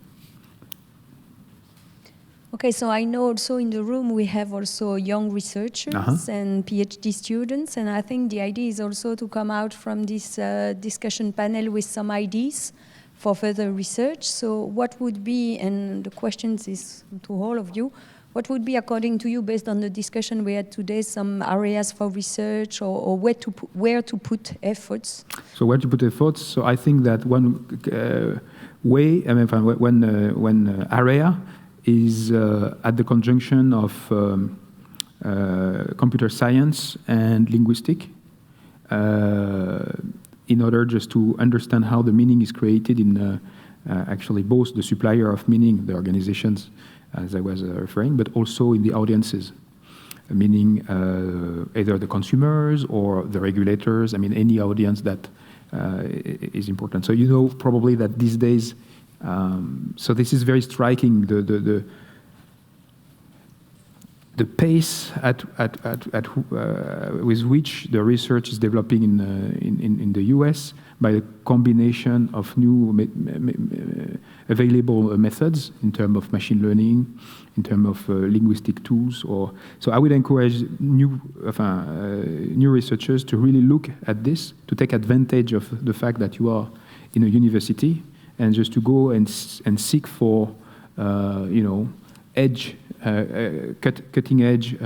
Okay, so I know also in the room we have also young researchers and PhD students, and I think the idea is also to come out from this discussion panel with some ideas for further research. So what would be, and the questions is to all of you, what would be, according to you, based on the discussion we had today, some areas for research or where to put efforts? So where to put efforts? So I think that one one area is at the conjunction of computer science and linguistic, in order just to understand how the meaning is created in actually both the supplier of meaning, the organizations, as I was referring, but also in the audiences, meaning either the consumers or the regulators, I mean any audience that is important. So you know probably that these days So this is very striking, the pace with which the research is developing in the US by a combination of new available methods in terms of machine learning, in terms of linguistic tools. So I would encourage new researchers to really look at this, to take advantage of the fact that you are in a university, and just to go and seek for, cutting edge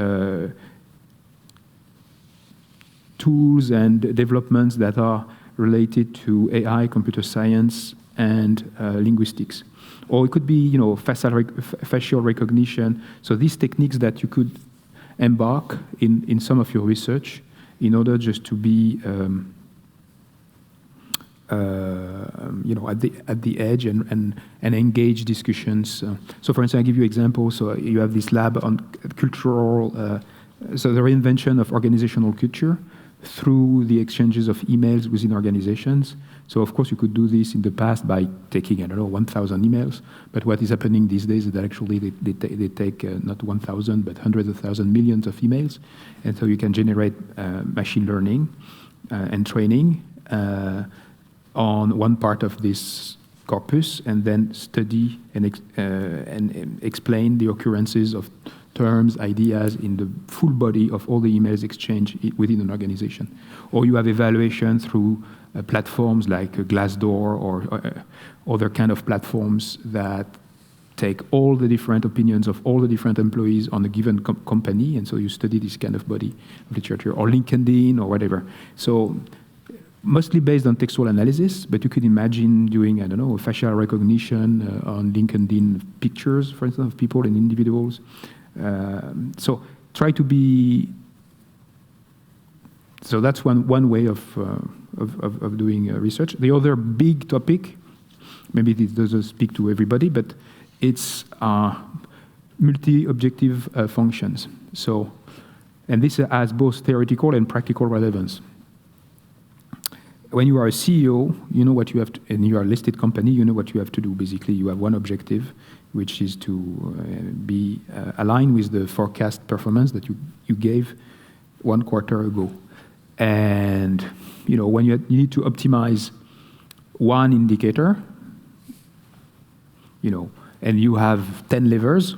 tools and developments that are related to AI, computer science, and linguistics. Or it could be, facial recognition. So these techniques that you could embark in some of your research in order just to be, at the edge and engage discussions. So, for instance, I give you an example. So you have this lab on cultural, so the reinvention of organizational culture through the exchanges of emails within organizations. So, of course, you could do this in the past by taking, 1,000 emails. But what is happening these days is that actually they take not 1,000, but hundreds of thousands, millions of emails. And so you can generate machine learning and training on one part of this corpus, and then study and explain the occurrences of terms, ideas in the full body of all the emails exchanged within an organization. Or you have evaluation through platforms like Glassdoor or other kind of platforms that take all the different opinions of all the different employees on a given company, and so you study this kind of body of literature, or LinkedIn or whatever. So mostly based on textual analysis, but you could imagine doing, facial recognition on LinkedIn pictures, for instance, of people and individuals. So try to be. So that's one way of doing research. The other big topic, maybe this doesn't speak to everybody, but it's multi-objective functions. So, and this has both theoretical and practical relevance. When you are a CEO, you know what you have to, and you are a listed company, you know what you have to do. Basically, you have one objective, which is to be aligned with the forecast performance that you gave 1 quarter ago. And when you need to optimize one indicator, and you have 10 levers,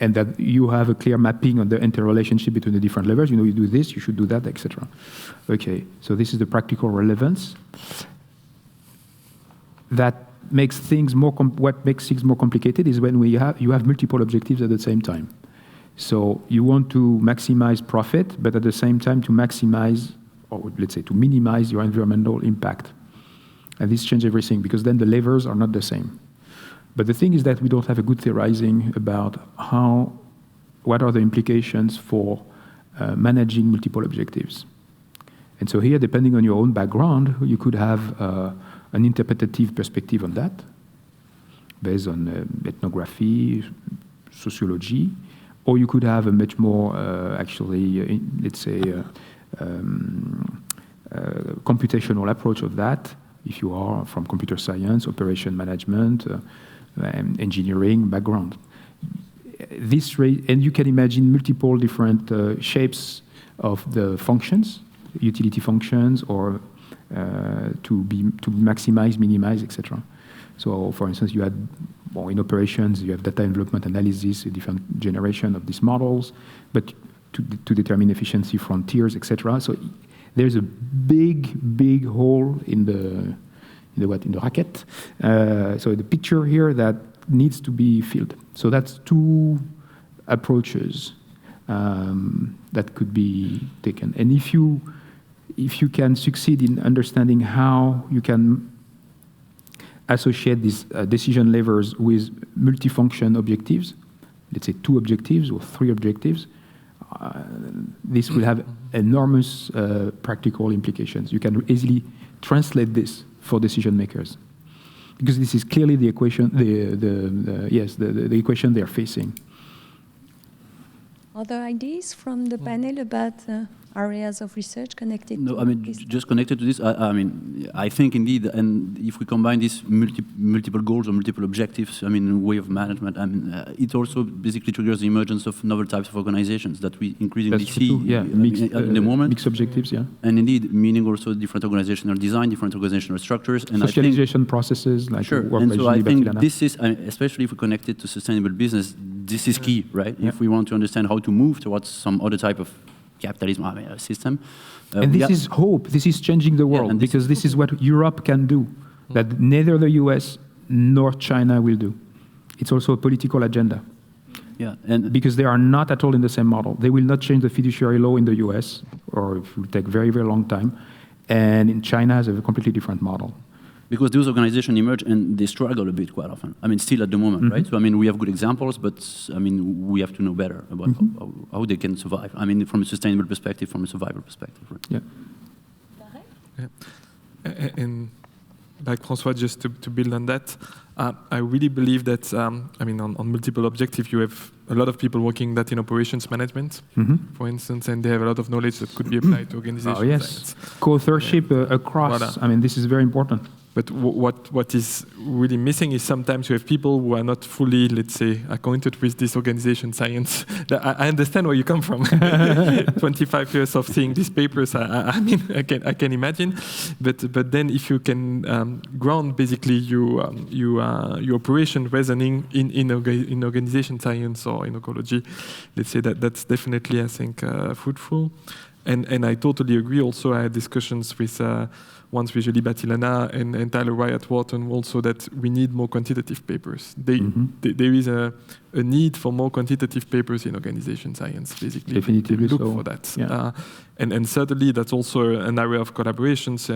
and that you have a clear mapping on the interrelationship between the different levers. You do this, you should do that, etc. Okay, so this is the practical relevance. That makes things more. What makes things more complicated is when you have multiple objectives at the same time. So you want to maximize profit, but at the same time to maximize, or let's say to minimize your environmental impact. And this changes everything, because then the levers are not the same. But the thing is that we don't have a good theorizing about what are the implications for managing multiple objectives. And so here, depending on your own background, you could have an interpretative perspective on that, based on ethnography, sociology, or you could have a much more, computational approach of that, if you are from computer science, operation management, engineering background. And you can imagine multiple different shapes of the functions, utility functions, or to maximize, minimize, etc. So, for instance, you had in operations, you have data envelopment analysis, a different generation of these models, but to determine efficiency frontiers, etc. So there's a big hole in the racket. So the picture here that needs to be filled. So that's two approaches that could be taken. And if you can succeed in understanding how you can associate these decision levers with multifunction objectives, let's say 2 objectives or 3 objectives, this will have enormous practical implications. You can easily translate this for decision makers, because this is clearly the equation, the equation they're facing. Other ideas from the panel about areas of research connected No, to I mean, this? just connected to this, I mean, I think indeed, and if we combine these multiple goals or multiple objectives, I mean, way of management, I mean, it also basically triggers the emergence of novel types of organizations that we increasingly That's see true, yeah. in the moment. Mixed objectives, yeah. And indeed, meaning also different organizational design, different organizational structures. And Socialization processes, like sure. work And by so I Julie think Batilana. this is, especially if we connect it to sustainable business, this is key, right? If we want to understand how to move towards some other type of capitalism system. And this is hope. This is changing the world, because this is what Europe can do, that neither the US nor China will do. It's also a political agenda. Yeah, and Because they are not at all in the same model. They will not change the fiduciary law in the US, or it will take very, very long time. And in China has a completely different model. because those organizations emerge and they struggle a bit quite often. I mean, still at the moment, right? So, I mean, we have good examples, but, I mean, we have to know better about how they can survive. I mean, from a sustainable perspective, from a survival perspective. Right? Yeah. Yeah. And like François, just to build on that, I really believe that, I mean, on multiple objectives, you have a lot of people working that in operations management, for instance, and they have a lot of knowledge that could be applied to organizations. Oh, yes. Co-authorship across, Voilà. I mean, this is very important. But what is really missing is sometimes you have people who are not fully, let's say, acquainted with this organization science. I understand where you come from. 25 years of seeing these papers, I mean, I can imagine. But then if you can ground basically your operation reasoning in organization science or in ecology, let's say that's definitely, I think, fruitful. And I totally agree. Also, I had discussions with once with Julie Batilana and Tyler Wyatt-Wharton also that we need more quantitative papers. There is a need for more quantitative papers in organization science, basically. Definitively look so. for that. Yeah. And certainly that's also an area of collaborations.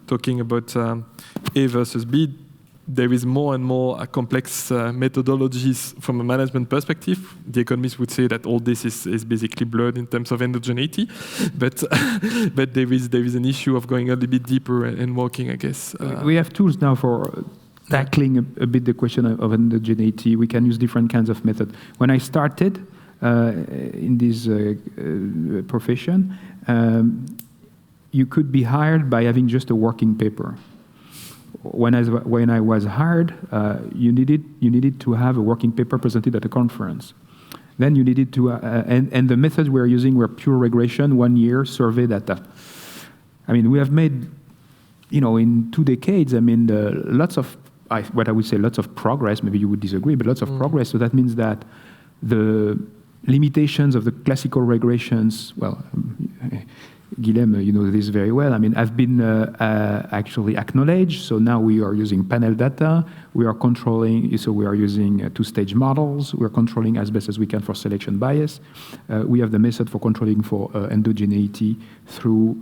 Talking about A versus B, there is more and more complex methodologies from a management perspective. The economists would say that all this is basically blurred in terms of endogeneity, but there is an issue of going a little bit deeper and working, I guess. We have tools now for tackling a bit the question of endogeneity. We can use different kinds of methods. When I started in this profession, you could be hired by having just a working paper. When I was hired, you needed to have a working paper presented at a conference. Then you needed to, and the methods we were using were pure regression, 1 year survey data. I mean, we have made, in 2 decades, I mean, lots of progress. Maybe you would disagree, but lots of progress. So that means that the limitations of the classical regressions, well. Guilhem, you know this very well. I mean, have been actually acknowledged. So now we are using panel data. We are controlling, so we are using two-stage models. We are controlling as best as we can for selection bias. We have the method for controlling for endogeneity through,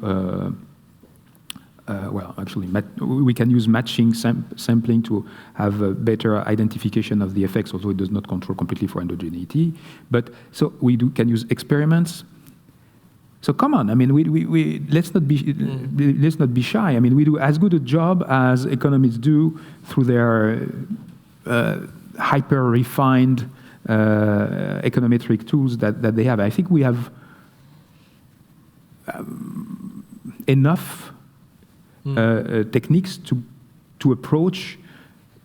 we can use matching sampling to have a better identification of the effects, although it does not control completely for endogeneity. But so we can use experiments. So come on, I mean, we let's not be shy. I mean, we do as good a job as economists do through their hyper-refined econometric tools that they have. I think we have enough techniques to approach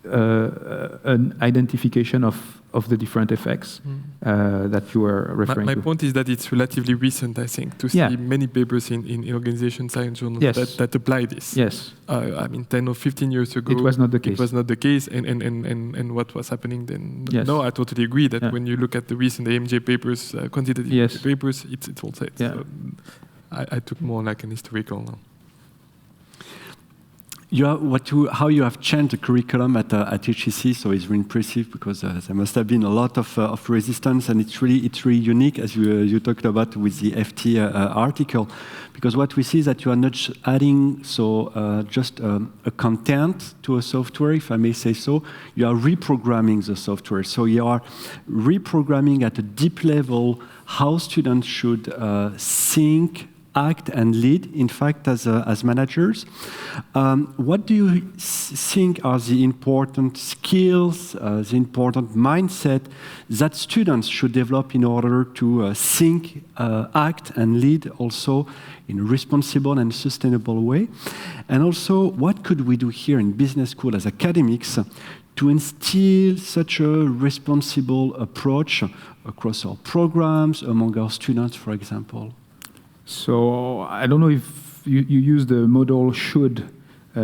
an identification of the different effects that you are referring to. My point is that it's relatively recent, I think, to see many papers in organization science journals that apply this. Yes. I mean, 10 or 15 years ago, it was not the case. It was not the case, and what was happening then? Yes. No, I totally agree that when you look at the recent AMJ papers, quantitative papers, it's all set. Yeah. So I took more like an historical now. How you have changed the curriculum at DHC, so it's really impressive because there must have been a lot of resistance, and it's really unique, as you talked about with the FT article, because what we see is that you are not adding just a content to a software, if I may say so. You are reprogramming the software, so you are reprogramming at a deep level how students should think, act and lead, in fact, as managers. What do you think are the important skills, the important mindset that students should develop in order to think, act, and lead also in a responsible and sustainable way? And also, what could we do here in business school as academics to instill such a responsible approach across our programs, among our students, for example? So I don't know if you use the model should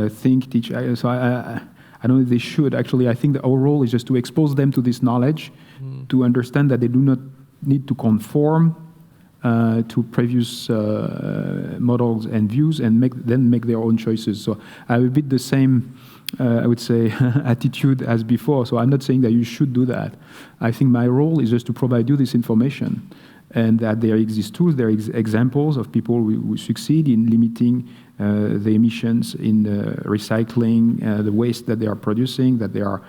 think, teach. So I don't know if they should. Actually, I think that our role is just to expose them to this knowledge, to understand that they do not need to conform to previous models and views, and then make their own choices. So I have a bit the same, I would say, attitude as before. So I'm not saying that you should do that. I think my role is just to provide you this information, and that there exist tools, there are examples of people who succeed in limiting the emissions, in recycling the waste that they are producing, that they are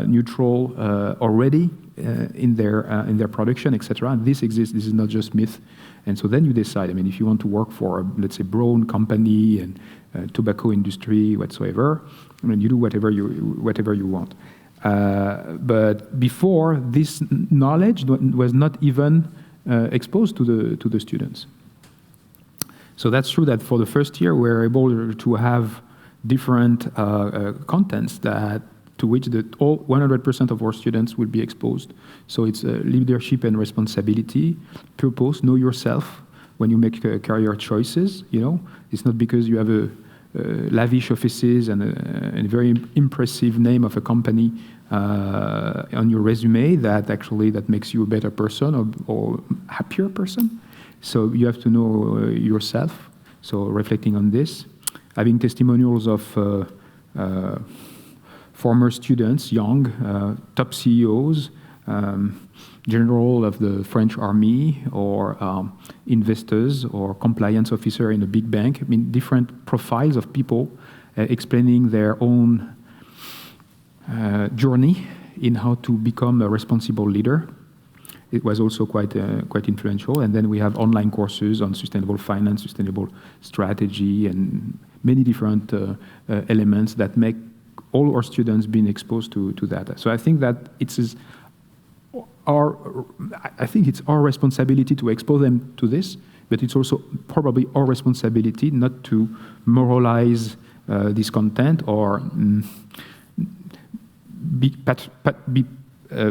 neutral already in their production, etc. This exists. This is not just myth. And so then you decide. I mean, if you want to work for, let's say, brown company and tobacco industry, whatsoever, I mean, you do whatever you want. But before, this knowledge was not even exposed to the students. So that's true that for the first year, we're able to have different contents to which all 100% of our students will be exposed. So it's leadership and responsibility, purpose, know yourself when you make career choices. You know, it's not because you have a lavish offices and a very impressive name of a company on your resume that makes you a better person or happier person. So you have to know yourself. So reflecting on this, having testimonials of former students, young, top CEOs, general of the French army, or investors, or compliance officer in a big bank. I mean, different profiles of people explaining their own journey in how to become a responsible leader. It was also quite influential. And then we have online courses on sustainable finance, sustainable strategy, and many different elements that make all our students being exposed to that. So I think that it's our responsibility to expose them to this, but it's also probably our responsibility not to moralize this content or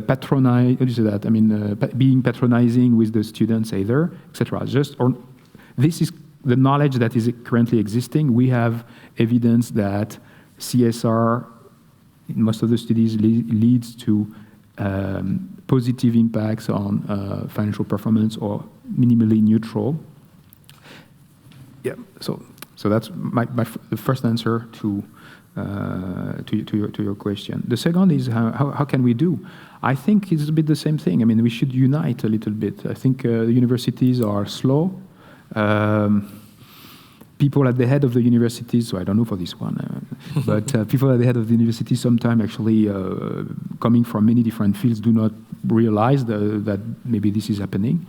patronize. How do you say that? I mean, being patronizing with the students either, etc. This is the knowledge that is currently existing. We have evidence that CSR in most of the studies leads to positive impacts on financial performance or minimally neutral. Yeah. So that's the first answer to your question. The second is how can we do? I think it's a bit the same thing. I mean, we should unite a little bit. I think the universities are slow. People at the head of the universities, so I don't know for this one, but people at the head of the university sometimes actually coming from many different fields do not realize that maybe this is happening.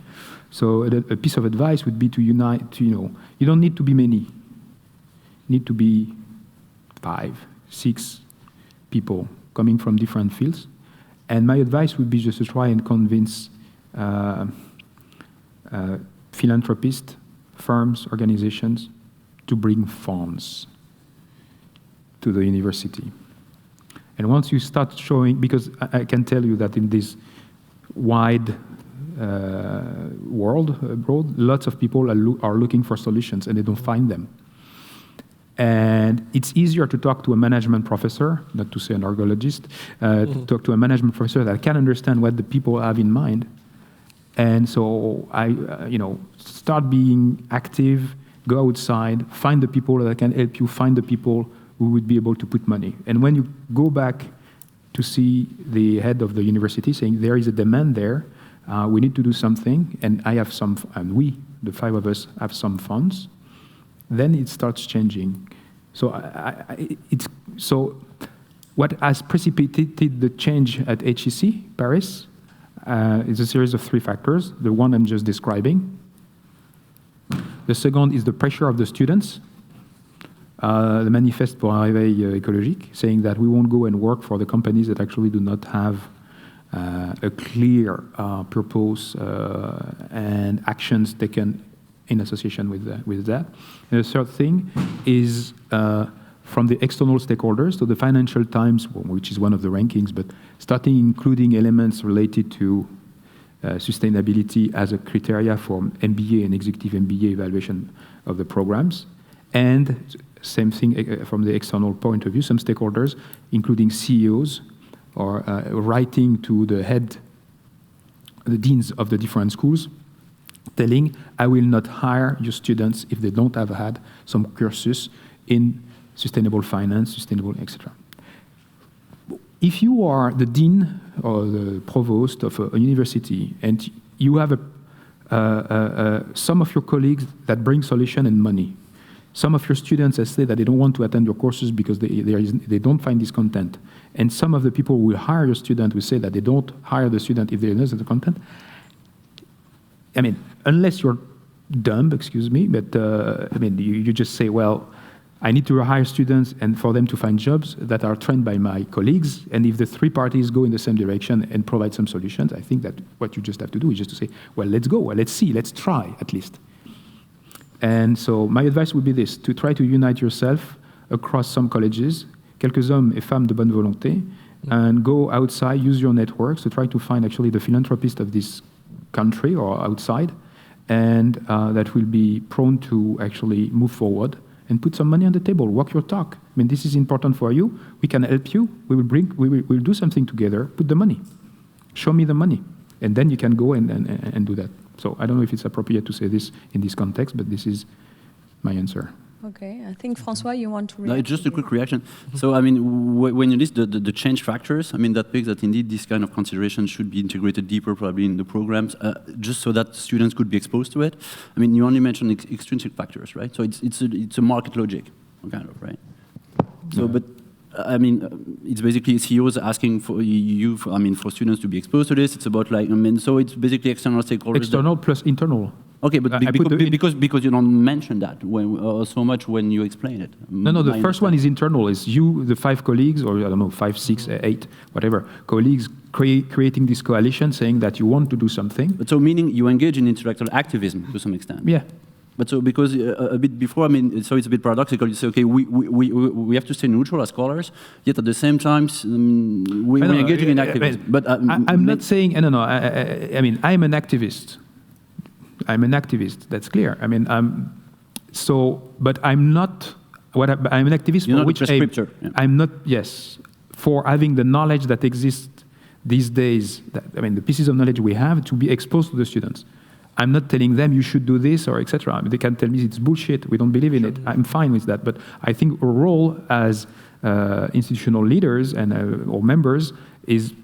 So a piece of advice would be to unite. You don't need to be many. You need to be 5, 6 people coming from different fields. And my advice would be just to try and convince philanthropists, firms, organizations to bring funds to the university. And once you start showing, because I can tell you that in this wide world abroad, lots of people are looking for solutions and they don't find them. And it's easier to talk to a management professor, not to say an archaeologist, to talk to a management professor that can understand what the people have in mind. And so start being active, go outside, find the people that can help you, find the people who would be able to put money. And when you go back to see the head of the university saying there is a demand there, we need to do something, and we, the 5 of us, have some funds, then it starts changing. So what has precipitated the change at HEC Paris is a series of 3 factors. The one I'm just describing. The second is the pressure of the students. The manifeste pour un réveil écologique, saying that we won't go and work for the companies that actually do not have a clear purpose and actions taken in association with that. And the third thing is from the external stakeholders, so the Financial Times, which is one of the rankings, but starting including elements related to sustainability as a criteria for MBA and executive MBA evaluation of the programs. And same thing from the external point of view, some stakeholders, including CEOs, are writing to the deans of the different schools, telling, I will not hire your students if they don't have had some cursus in sustainable finance, sustainable, etc. If you are the dean or the provost of a university and you have some of your colleagues that bring solution and money, some of your students that say that they don't want to attend your courses because they don't find this content, and some of the people who will hire your student will say that they don't hire the student if they don't know the content, I mean, unless you're dumb, excuse me, but I mean, you just say, well, I need to hire students and for them to find jobs that are trained by my colleagues, and if the three parties go in the same direction and provide some solutions, I think that what you just have to do is just to say, well, let's go, well, let's see, let's try at least. And so my advice would be this, to try to unite yourself across some colleges, quelques hommes et femmes de bonne volonté, and go outside, use your networks to try to find actually the philanthropist of this country or outside, and that will be prone to actually move forward and put some money on the table, walk your talk. I mean, this is important for you. We can help you. We'll do something together. Put the money. Show me the money. And then you can go and do that. So I don't know if it's appropriate to say this in this context, but this is my answer. Okay, I think, François, you want to react? No, just a quick reaction. So, I mean, when you list the change factors, I mean, that means that indeed this kind of consideration should be integrated deeper probably in the programs, just so that students could be exposed to it. I mean, you only mentioned extrinsic factors, right? So it's a market logic, kind of, right? So, yeah. But, I mean, it's basically CEOs asking for for students to be exposed to this. It's about like, I mean, so it's basically external stakeholders. External plus internal. Okay, but because you don't mention that so much when you explain it. No, the first one is internal. Is you, the 5 colleagues, or I don't know, 5, 6, 8, whatever, colleagues creating this coalition saying that you want to do something. But so meaning you engage in intellectual activism to some extent. Yeah. But so because a bit before, I mean, so it's a bit paradoxical. You say, okay, we have to stay neutral as scholars, yet at the same time we're engaging in activism. But I'm not saying no. I mean, I'm an activist. I'm an activist. That's clear. I mean, but I'm not. I'm an activist You're for not which a prescriptor. Yeah. I'm not. Yes, for having the knowledge that exists these days. I mean, the pieces of knowledge we have to be exposed to the students. I'm not telling them you should do this or etc. I mean, they can tell me it's bullshit. We don't believe in it. I'm fine with that. But I think our role as institutional leaders and or members is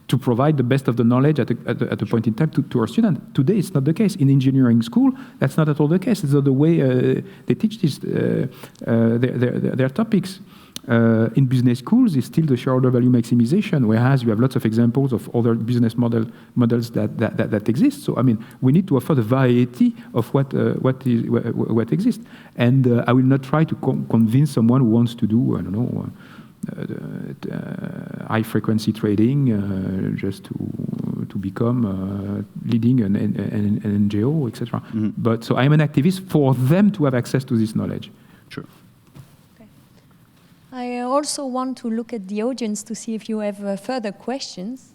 to provide the best of the knowledge at a point in time to our students. Today, it's not the case. In engineering school, that's not at all the case. It's not the way they teach their topics. In business schools, it's still the shareholder value maximization, whereas you have lots of examples of other business models that exist. So, I mean, we need to offer the variety of what exists. And I will not try to convince someone who wants to do, I don't know, high-frequency trading just to become leading an NGO, etc. Mm-hmm. But so I'm an activist for them to have access to this knowledge. Sure. Okay. I also want to look at the audience to see if you have further questions.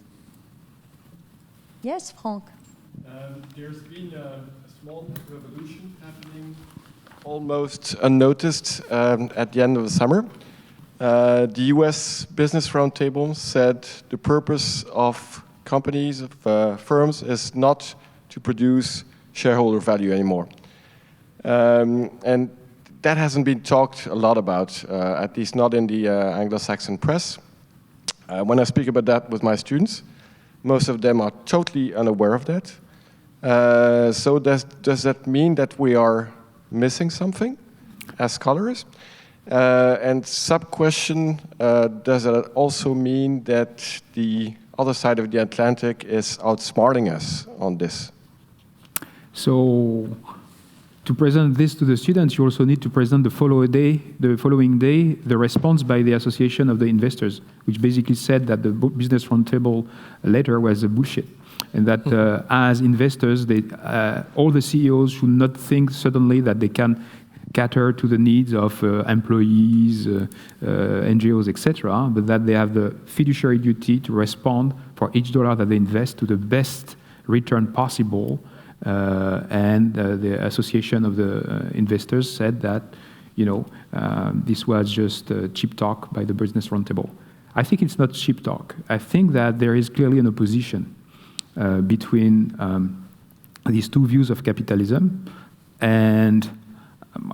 Yes, Franck. There's been a small revolution happening almost unnoticed at the end of the summer. The US Business Roundtable said the purpose of companies, of firms, is not to produce shareholder value anymore. And that hasn't been talked a lot about, at least not in the Anglo-Saxon press. When I speak about that with my students, most of them are totally unaware of that. So does that mean that we are missing something as scholars? And sub-question, does that also mean that the other side of the Atlantic is outsmarting us on this? So to present this to the students, you also need to present the following day, the response by the Association of the Investors, which basically said that the Business Roundtable letter was a bullshit. And that as investors, all the CEOs should not think suddenly that they can cater to the needs of employees, NGOs, etc., but that they have the fiduciary duty to respond for each dollar that they invest to the best return possible. And the Association of the Investors said that, this was just cheap talk by the Business Roundtable. I think it's not cheap talk. I think that there is clearly an opposition between these two views of capitalism, and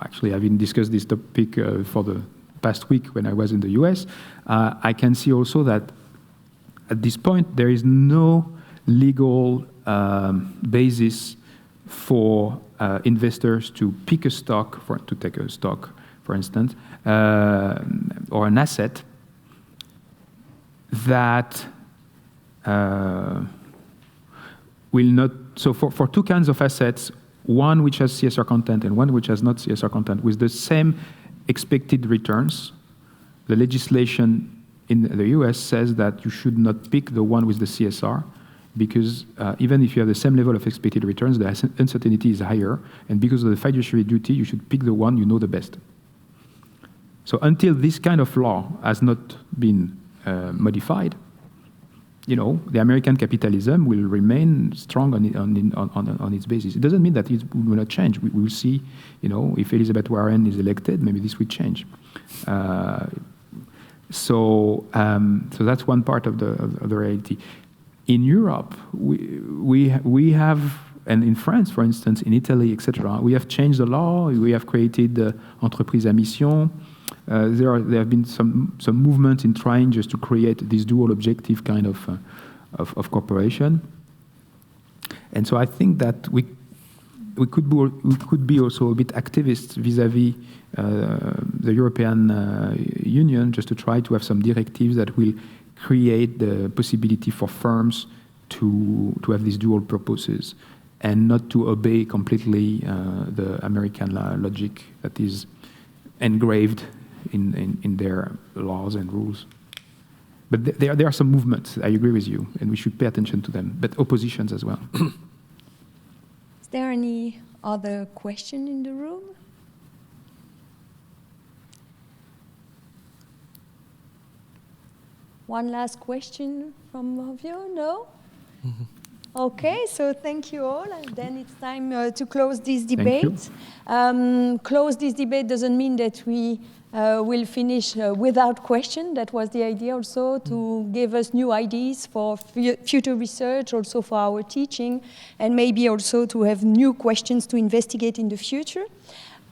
actually, having discussed this topic for the past week when I was in the US, I can see also that at this point there is no legal basis for investors to pick a stock, to take a stock, for instance, or an asset that will not. So for two kinds of assets, one which has CSR content and one which has not CSR content, with the same expected returns, the legislation in the US says that you should not pick the one with the CSR, because even if you have the same level of expected returns, the uncertainty is higher, and because of the fiduciary duty, you should pick the one you know the best. So until this kind of law has not been modified, the American capitalism will remain strong on its basis. It doesn't mean that it will not change. We will see, if Elizabeth Warren is elected, maybe this will change. So that's one part of the reality. In Europe, we have, and in France, for instance, in Italy, etc., we have changed the law. We have created entreprise à mission. There have been some movement in trying just to create this dual objective kind of corporation. And so I think that we could be also a bit activist vis-à-vis the European Union, just to try to have some directives that will create the possibility for firms to have these dual purposes and not to obey completely the American logic that is engraved in their laws and rules. But there are some movements, I agree with you, and we should pay attention to them, but oppositions as well. Is there any other question in the room? One last question from all of you? No? Mm-hmm. Okay, so thank you all, and then it's time to close this debate. Close this debate doesn't mean that we will finish without question. That was the idea also, to give us new ideas for future research, also for our teaching, and maybe also to have new questions to investigate in the future.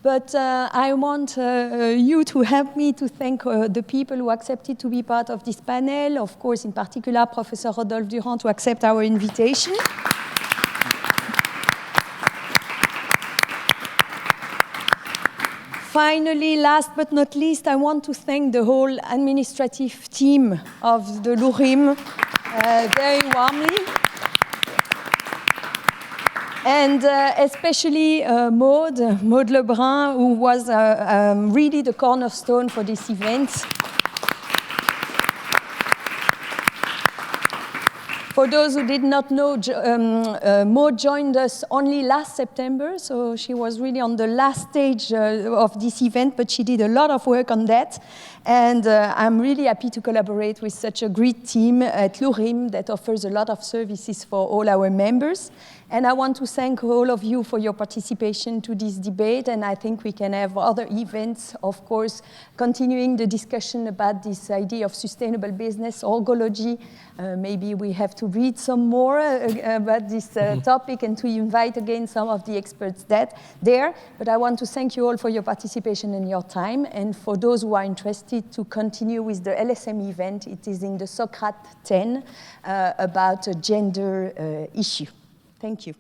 But I want you to help me to thank the people who accepted to be part of this panel, of course, in particular, Professor Rodolphe Durand, to accept our invitation. Finally, last but not least, I want to thank the whole administrative team of the LURIM very warmly. And especially Maud Lebrun, who was really the cornerstone for this event. For those who did not know, Maud joined us only last September, so she was really on the last stage of this event, but she did a lot of work on that. And I'm really happy to collaborate with such a great team at LURIM that offers a lot of services for all our members. And I want to thank all of you for your participation to this debate, and I think we can have other events, of course, continuing the discussion about this idea of sustainable business, orgology. Maybe we have to read some more about this topic and to invite again some of the experts there. But I want to thank you all for your participation and your time, and for those who are interested to continue with the LSM event, it is in the Socrate 10 about a gender issue. Thank you.